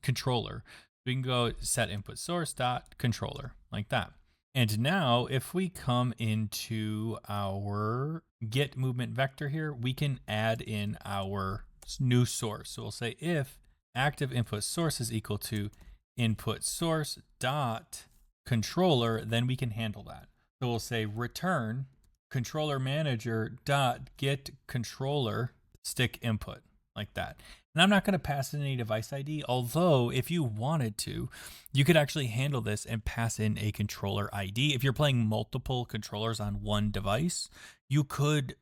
controller. We can go set input source dot controller like that. And now if we come into our get movement vector here, we can add in our new source. So we'll say if active input source is equal to input source dot controller, then we can handle that. So we'll say return controller manager dot get controller stick input like that. And I'm not going to pass in any device ID, although if you wanted to, you could actually handle this and pass in a controller ID. If you're playing multiple controllers on one device, you could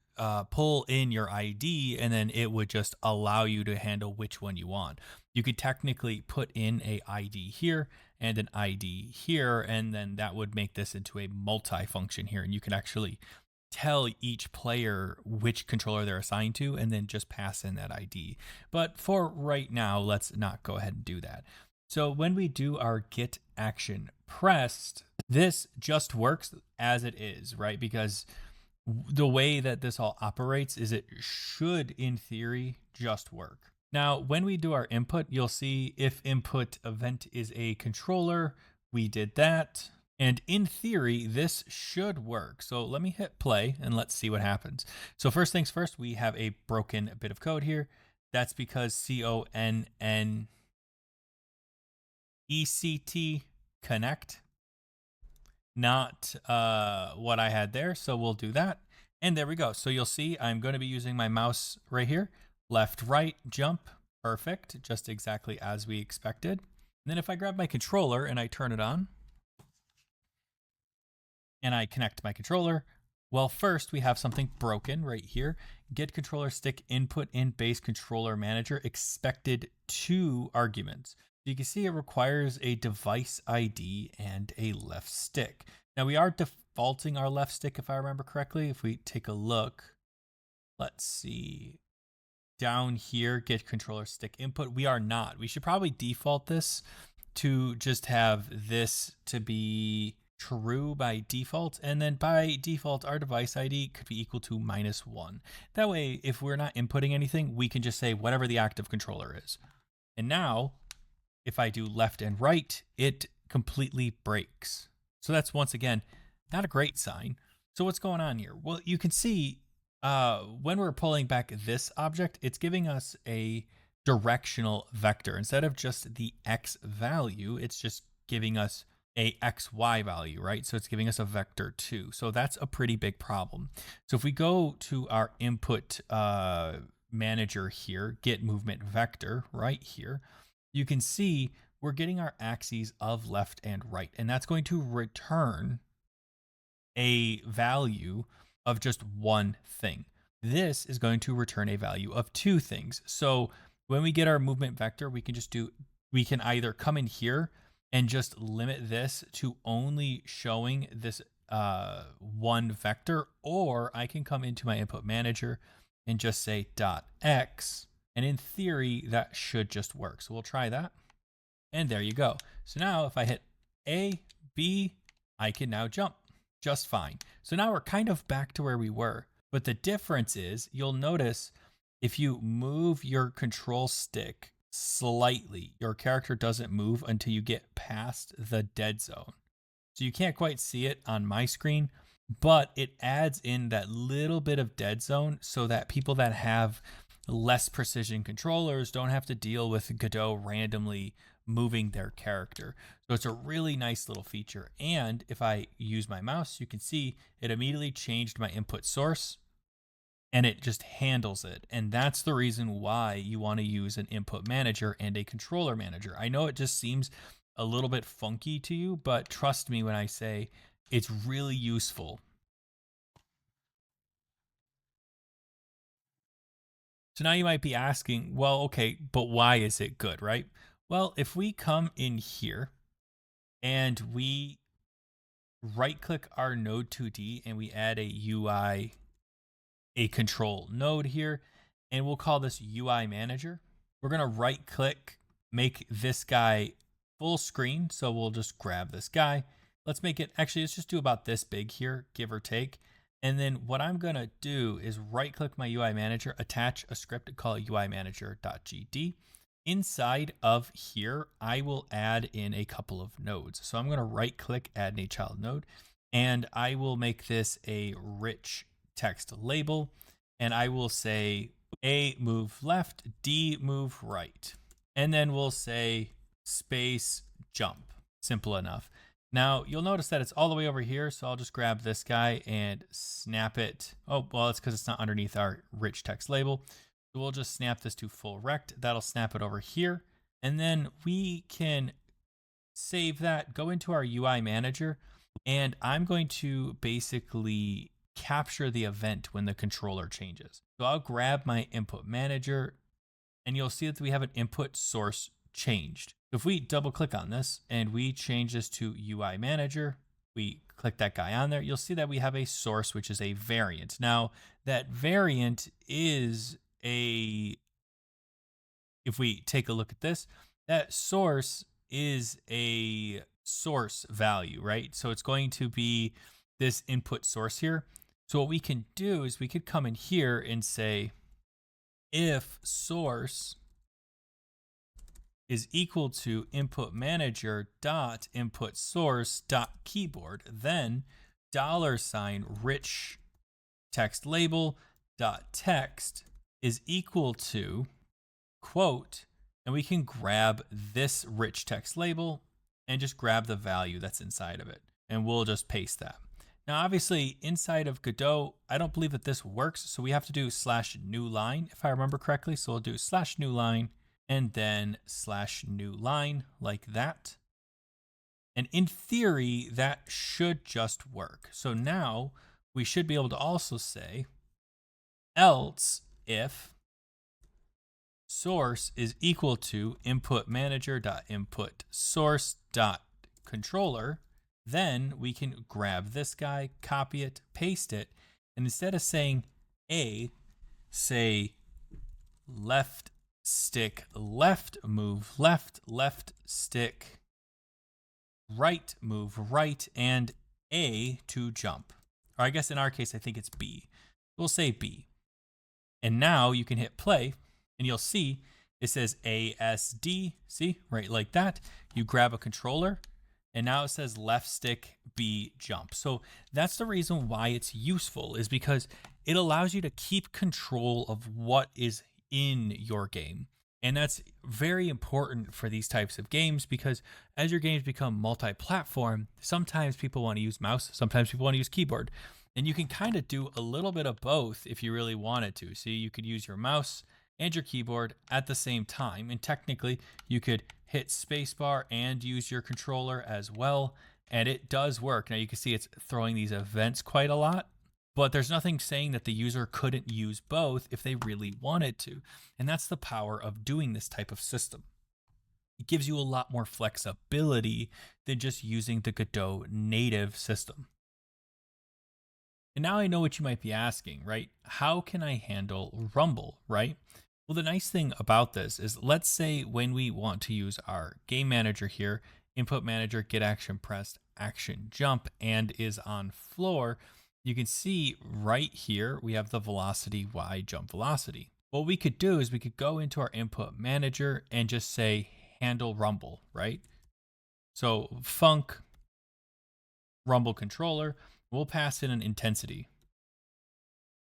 pull in your ID and then it would just allow you to handle which one you want. You could technically put in a ID here and an ID here, and then that would make this into a multi-function here, and you can actually tell each player which controller they're assigned to and then just pass in that ID. But for right now, let's not go ahead and do that. So when we do our get action pressed, this just works as it is, right? Because the way that this all operates is it should, in theory, just work. Now, when we do our input, you'll see if input event is a controller, we did that. And in theory, this should work. So let me hit play and let's see what happens. So first things first, we have a broken bit of code here. That's because CONNECT connect, not what I had there. So we'll do that. And there we go. So you'll see I'm going to be using my mouse right here. Left, right, jump. Perfect. Just exactly as we expected. And then if I grab my controller and I turn it on, and I connect my controller, well, first we have something broken right here. Get controller stick input in base controller manager expected 2 arguments. You can see it requires a device ID and a left stick. Now we are defaulting our left stick if I remember correctly. If we take a look, let's see. Down here, get controller stick input. We are not. We should probably default this to just have this to be true by default, and then by default our device ID could be equal to -1. That way, if we're not inputting anything, we can just say whatever the active controller is. And now if I do left and right, it completely breaks. So that's, once again, not a great sign. So what's going on here? Well, you can see when we're pulling back this object, it's giving us a directional vector. Instead of just the X value, it's just giving us a XY value, right? So it's giving us a vector too. So that's a pretty big problem. So if we go to our input manager here, get movement vector right here, you can see we're getting our axes of left and right, and that's going to return a value of just one thing. This is going to return a value of 2 things. So when we get our movement vector, we can either come in here and just limit this to only showing this one vector, or I can come into my input manager and just say .x, and in theory that should just work. So we'll try that, and there you go. So now if I hit A, B, I can now jump just fine. So now we're kind of back to where we were, but the difference is you'll notice if you move your control stick slightly, your character doesn't move until you get past the dead zone. So you can't quite see it on my screen, but it adds in that little bit of dead zone so that people that have less precision controllers don't have to deal with Godot randomly moving their character. So it's a really nice little feature. And if I use my mouse, you can see it immediately changed my input source and it just handles it. And that's the reason why you want to use an input manager and a controller manager. I know it just seems a little bit funky to you, but trust me when I say it's really useful. So now you might be asking, well, okay, but why is it good, right? Well, if we come in here and we right click our node 2D and we add a UI, a control node here, and we'll call this UI manager. We're going to right click, make this guy full screen. So we'll just grab this guy. Let's make it, actually, let's just do about this big here, give or take. And then what I'm going to do is right click my UI manager, attach a script and call it UI manager.gd. Inside of here, I will add in a couple of nodes. So I'm going to right click, add a child node, and I will make this a rich text label. And I will say A, move left, D, move right. And then we'll say space jump. Simple enough. Now you'll notice that it's all the way over here. So I'll just grab this guy and snap it. Oh, well, it's because it's not underneath our rich text label. So we'll just snap this to full rect. That'll snap it over here. And then we can save that, go into our UI manager, and I'm going to basically capture the event when the controller changes. So I'll grab my input manager and you'll see that we have an input source changed. If we double click on this and we change this to UI manager, we click that guy on there, you'll see that we have a source, which is a variant. Now that variant is if we take a look at this, that source is a source value, right? So it's going to be this input source here. So what we can do is we could come in here and say, if source is equal to input manager dot input source dot keyboard, then $rich text label dot text is equal to quote, and we can grab this rich text label and just grab the value that's inside of it. And we'll just paste that. Now, obviously inside of Godot, I don't believe that this works. So we have to do /new line, if I remember correctly. So we'll do /new line and then /new line like that. And in theory, that should just work. So now we should be able to also say else if source is equal to input manager dot input source dot controller, then we can grab this guy, copy it, paste it, and instead of saying A, say left stick left, move left, left stick right, move right, and A to jump. Or I guess in our case, I think it's B. We'll say B. And now you can hit play and you'll see it says ASD, see, right like that. You grab a controller and now it says left stick B jump. So that's the reason why it's useful, is because it allows you to keep control of what is in your game. And that's very important for these types of games, because as your games become multi-platform, sometimes people want to use mouse, sometimes people want to use keyboard. And you can kind of do a little bit of both if you really wanted to. See, you could use your mouse and your keyboard at the same time. And technically, you could hit spacebar and use your controller as well. And it does work. Now you can see it's throwing these events quite a lot, but there's nothing saying that the user couldn't use both if they really wanted to. And that's the power of doing this type of system. It gives you a lot more flexibility than just using the Godot native system. And now I know what you might be asking, right? How can I handle Rumble, right? Well, the nice thing about this is, let's say when we want to use our game manager here, input manager, get action pressed, action jump, and is on floor, you can see right here, we have the velocity Y jump velocity. What we could do is we could go into our input manager and just say handle Rumble, right? So func Rumble controller, we'll pass in an intensity.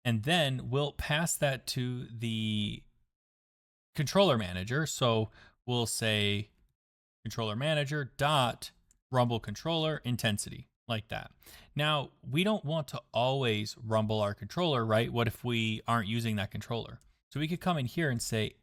And then we'll pass that to the controller manager. So we'll say controller manager dot Rumble controller intensity, like that. Now, we don't want to always rumble our controller, right? What if we aren't using that controller? So we could come in here and say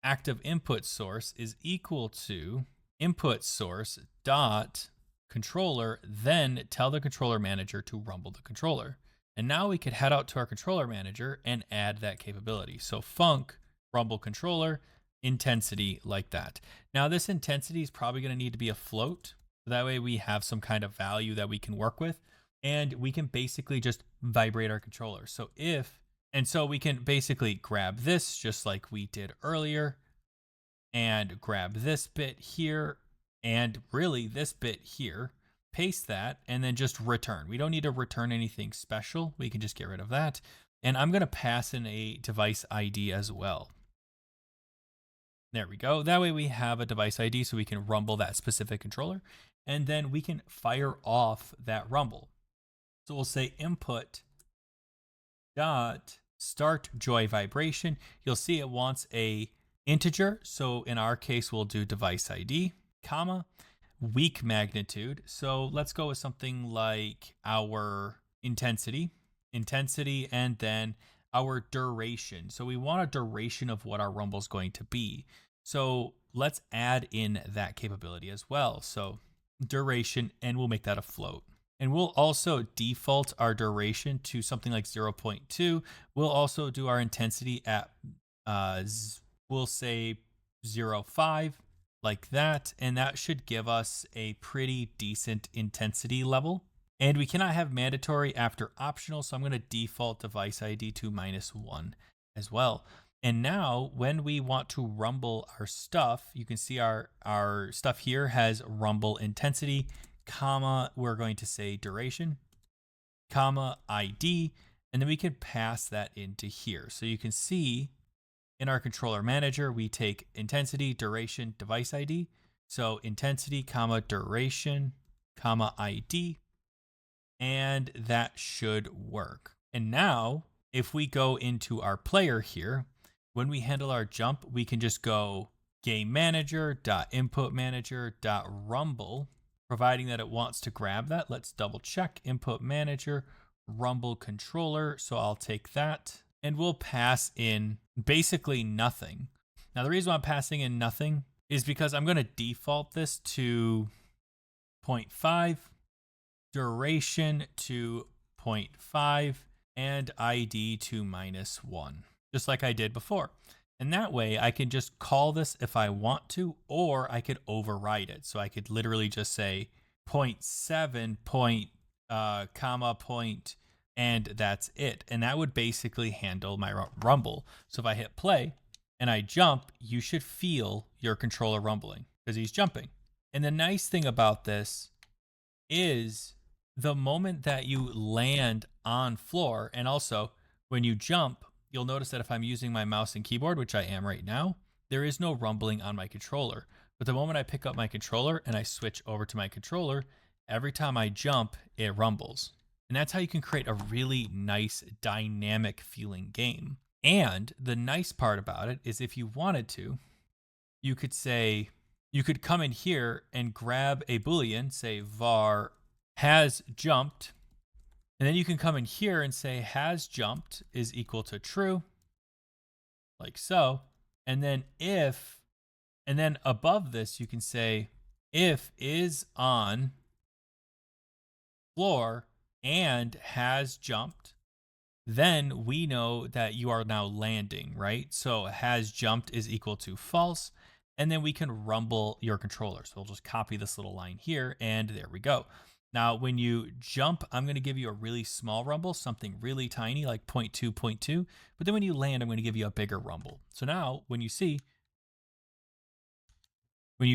active input source is equal to input source dot controller, then tell the controller manager to rumble the controller. And now we could head out to our controller manager and add that capability. So func rumble controller intensity like that. Now this intensity is probably going to need to be a float. That way we have some kind of value that we can work with, and we can basically just vibrate our controller. So so we can basically grab this just like we did earlier and grab this bit here and really this bit here, paste that, and then just return. We don't need to return anything special. We can just get rid of that. And I'm going to pass in a device ID as well. There we go. That way we have a device ID so we can rumble that specific controller, and then we can fire off that rumble. So we'll say input dot start joy vibration. You'll see it wants a integer. So in our case, we'll do device ID, comma, weak magnitude. So let's go with something like our intensity, and then our duration. So we want a duration of what our rumble is going to be. So let's add in that capability as well. So duration, and we'll make that a float. And we'll also default our duration to something like 0.2. We'll also do our intensity at, we'll say 0.5, like that. And that should give us a pretty decent intensity level. And we cannot have mandatory after optional. So I'm going to default device ID to -1 as well. And now when we want to rumble our stuff, you can see our stuff here has rumble intensity, comma, we're going to say duration, comma, ID, and then we can pass that into here. So you can see in our controller manager, we take intensity, duration, device ID. So intensity, comma, duration, comma, ID, and that should work. And now if we go into our player here, when we handle our jump, we can just go game manager dot input manager dot rumble, providing that it wants to grab that. Let's double check input manager rumble controller. So I'll take that and we'll pass in basically nothing. Now the reason why I'm passing in nothing is because I'm going to default this to 0.5, duration to 0.5, and ID to -1. Just like I did before. And that way I can just call this if I want to, or I could override it. So I could literally just say 0.7 comma point, and that's it. And that would basically handle my rumble. So if I hit play and I jump, you should feel your controller rumbling because he's jumping. And the nice thing about this is the moment that you land on floor, and also when you jump, you'll notice that if I'm using my mouse and keyboard, which I am right now, there is no rumbling on my controller. But the moment I pick up my controller and I switch over to my controller, every time I jump, it rumbles. And that's how you can create a really nice dynamic feeling game. And the nice part about it is if you wanted to, you could come in here and grab a Boolean, say var has jumped, and then you can come in here and say has jumped is equal to true, like so. And then and then above this, you can say if is on floor and has jumped, then we know that you are now landing, right? So has jumped is equal to false. And then we can rumble your controller. So we'll just copy this little line here, and there we go. Now, when you jump, I'm going to give you a really small rumble, something really tiny like 0.2, 0.2. But then when you land, I'm going to give you a bigger rumble. So now when you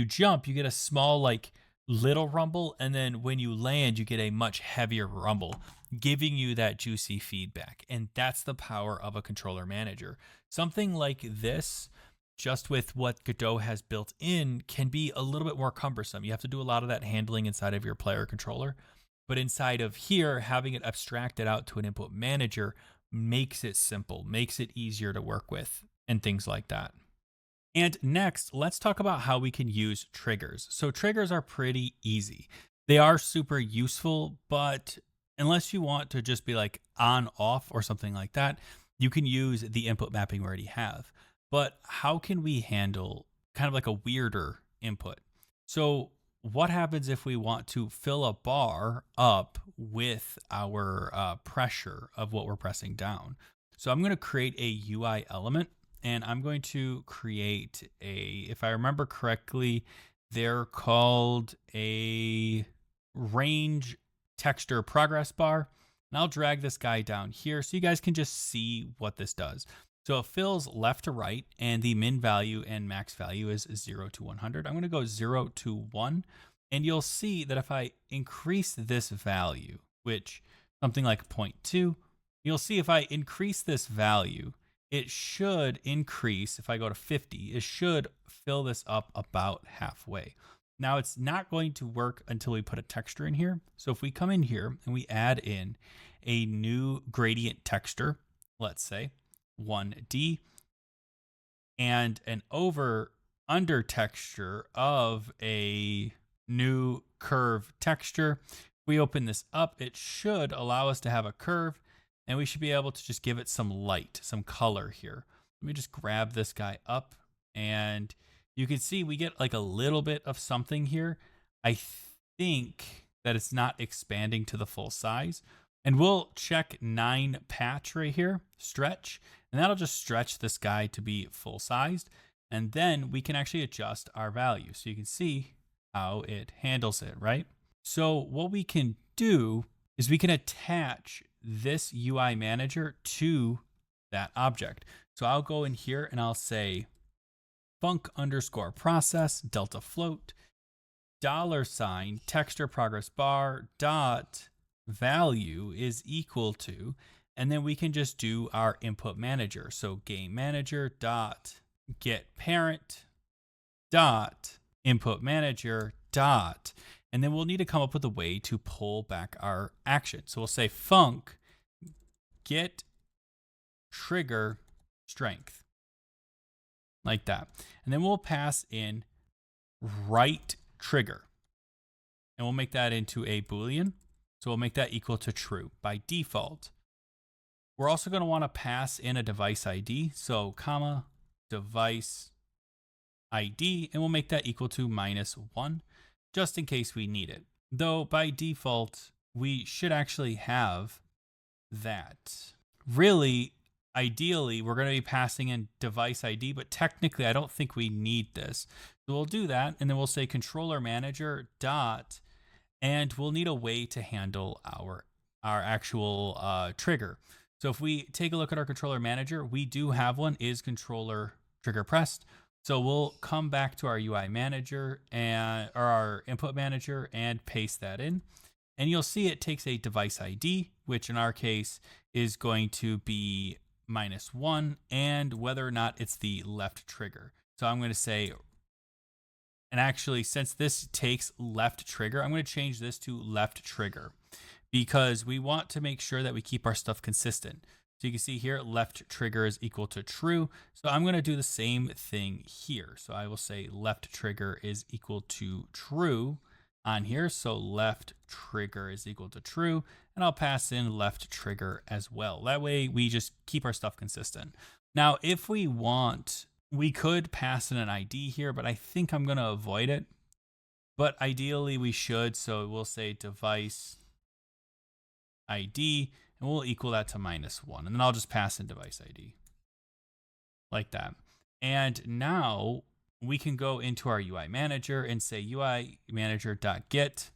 jump, you get a small, like little rumble. And then when you land, you get a much heavier rumble, giving you that juicy feedback. And that's the power of a controller manager. Something like this, just with what Godot has built in, can be a little bit more cumbersome. You have to do a lot of that handling inside of your player controller. But inside of here, having it abstracted out to an input manager makes it simple, makes it easier to work with, and things like that. And next, let's talk about how we can use triggers. So triggers are pretty easy. They are super useful, but unless you want to just be like on off or something like that, you can use the input mapping we already have. But how can we handle kind of like a weirder input? So, what happens if we want to fill a bar up with our pressure of what we're pressing down? So, I'm going to create a UI element and I'm going to create a, if I remember correctly, they're called a range texture progress bar. And I'll drag this guy down here so you guys can just see what this does. So it fills left to right, and the min value and max value is 0 to 100. I'm going to go 0 to 1, and you'll see that if I increase this value, which something like 0.2, you'll see if I increase this value, it should increase. If I go to 50, it should fill this up about halfway. Now it's not going to work until we put a texture in here. So if we come in here and we add in a new gradient texture, let's say 1D, and an under texture of a new curve texture, we open this up, it should allow us to have a curve, and we should be able to just give it some light, some color here. Let me just grab this guy up, and you can see we get like a little bit of something here. I think that it's not expanding to the full size. And we'll check 9 patch right here, stretch, and that'll just stretch this guy to be full sized. And then we can actually adjust our value. So you can see how it handles it, right? So what we can do is we can attach this UI manager to that object. So I'll go in here and I'll say func_process delta float $ texture progress bar dot value is equal to, and then we can just do our input manager. So game manager dot get parent dot input manager dot, and then we'll need to come up with a way to pull back our action. So we'll say func get trigger strength, like that. And then we'll pass in right trigger, and we'll make that into a Boolean. So we'll make that equal to true by default. We're also going to want to pass in a device ID. So comma device ID, and we'll make that equal to -1 just in case we need it. Though by default, we should actually have that. Really, ideally, we're going to be passing in device ID, but technically I don't think we need this. So we'll do that, and then we'll say controller manager dot, and we'll need a way to handle our actual trigger. So if we take a look at our controller manager, we do have one, is controller trigger pressed. So we'll come back to our UI manager or our input manager and paste that in. And you'll see it takes a device ID, which in our case is going to be -1, and whether or not it's the left trigger. So I'm going to say, and actually, since this takes left trigger, I'm going to change this to left trigger because we want to make sure that we keep our stuff consistent. So you can see here, left trigger is equal to true. So I'm going to do the same thing here. So I will say left trigger is equal to true on here. So left trigger is equal to true, and I'll pass in left trigger as well. That way we just keep our stuff consistent. Now, if we want, we could pass in an ID here, but I think I'm going to avoid it. But ideally we should. So we'll say device ID, and we'll equal that to -1. And then I'll just pass in device ID like that. And now we can go into our UI manager and say UI manager.get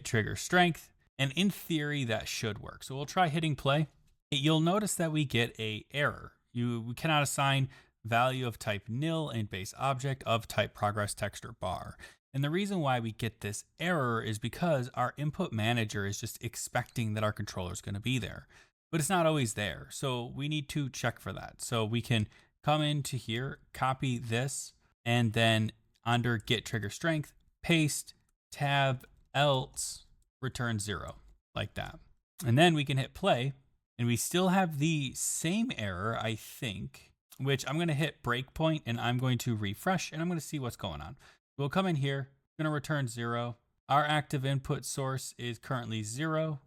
trigger strength. And in theory, that should work. So we'll try hitting play. You'll notice that we get a error. We cannot assign value of type nil and base object of type progress texture bar. And the reason why we get this error is because our input manager is just expecting that our controller is going to be there, but it's not always there. So we need to check for that. So we can come into here, copy this, and then under get trigger strength, paste, tab, else, return 0, like that. And then we can hit play, and we still have the same error, I think, which I'm going to hit breakpoint, and I'm going to refresh, and I'm going to see what's going on. We'll come in here, going to return 0. Our active input source is currently 0.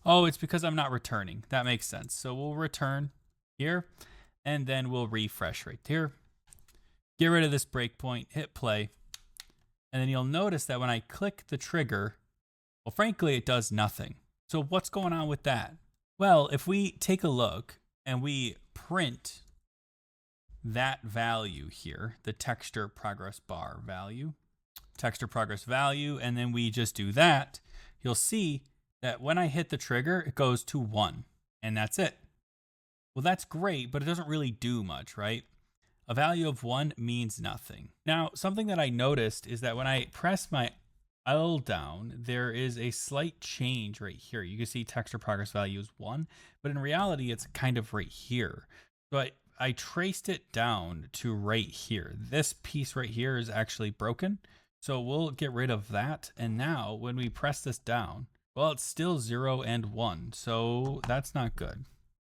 Oh, it's because I'm not returning. That makes sense. So we'll return here, and then we'll refresh right here. Get rid of this breakpoint, hit play, and then you'll notice that when I click the trigger, well, frankly, it does nothing. So what's going on with that? Well, if we take a look and we print that value here, the texture progress bar value, texture progress value, and then we just do that, you'll see that when I hit the trigger, it goes to 1, and that's it. Well, that's great, but it doesn't really do much, right? A value of 1 means nothing. Now, something that I noticed is that when I press my L down, there is a slight change right here. You can see texture progress value is 1, but in reality, it's kind of right here. So I traced it down to right here. This piece right here is actually broken. So we'll get rid of that. And now when we press this down, well, it's still 0 and 1. So that's not good.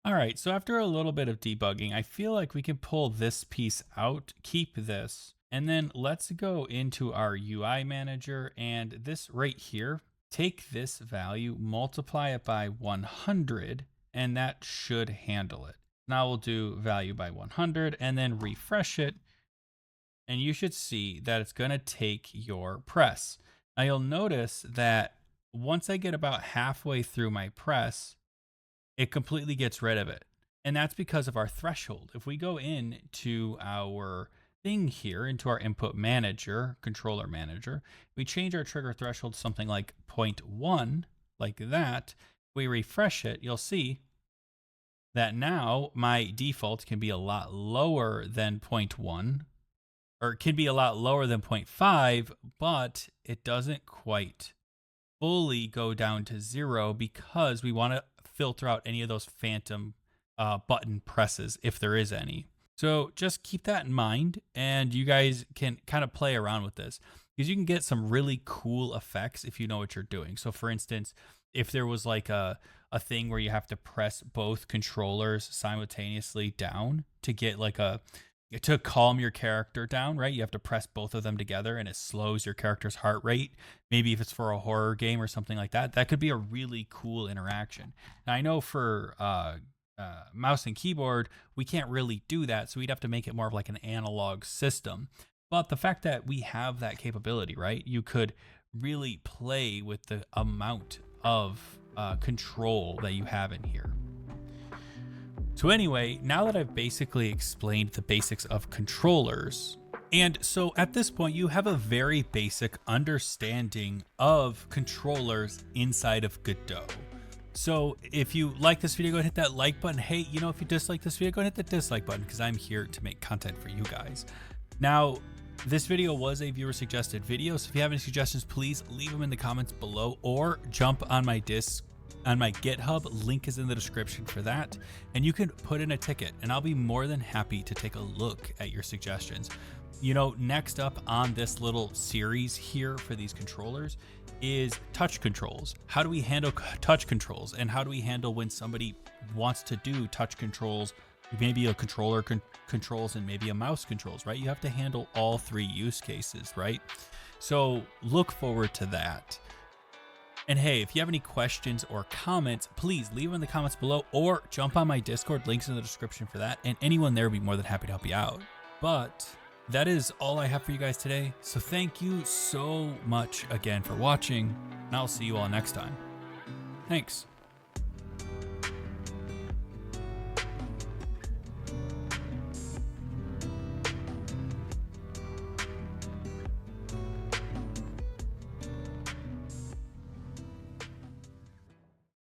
All right, so after a little bit of debugging, I feel like we can pull this piece out, keep this, and then let's go into our UI manager, and this right here, take this value, multiply it by 100, and that should handle it. Now we'll do value by 100 and then refresh it, and you should see that it's gonna take your press. Now you'll notice that once I get about halfway through my press, it completely gets rid of it. And that's because of our threshold. If we go into our thing here, into our input manager, controller manager, we change our trigger threshold to something like 0.1, like that. We refresh it, you'll see that now my default can be a lot lower than 0.1, or it can be a lot lower than 0.5, but it doesn't quite fully go down to 0 because we want to filter out any of those phantom button presses if there is any. So just keep that in mind, and you guys can kind of play around with this because you can get some really cool effects if you know what you're doing. So for instance, if there was like a thing where you have to press both controllers simultaneously down to get like to calm your character down, right? You have to press both of them together and it slows your character's heart rate. Maybe if it's for a horror game or something like that, that could be a really cool interaction. Now I know for mouse and keyboard, we can't really do that. So we'd have to make it more of like an analog system. But the fact that we have that capability, right? You could really play with the amount of control that you have in here. So anyway, now that I've basically explained the basics of controllers, and so at this point you have a very basic understanding of controllers inside of Godot. So if you like this video, go ahead and hit that like button. Hey, you know, if you dislike this video, go ahead and hit the dislike button because I'm here to make content for you guys. Now, this video was a viewer suggested video, so if you have any suggestions, please leave them in the comments below or jump on my GitHub. Link is in the description for that, and you can put in a ticket and I'll be more than happy to take a look at your suggestions. You know, next up on this little series here for these controllers is touch controls. How do we handle touch controls, and how do we handle when somebody wants to do touch controls, maybe a controller controls and maybe a mouse controls, right? You have to handle all three use cases, right? So look forward to that. And hey, if you have any questions or comments, please leave them in the comments below or jump on my Discord. Links in the description for that. And anyone there will be more than happy to help you out. But that is all I have for you guys today. So thank you so much again for watching, and I'll see you all next time. Thanks.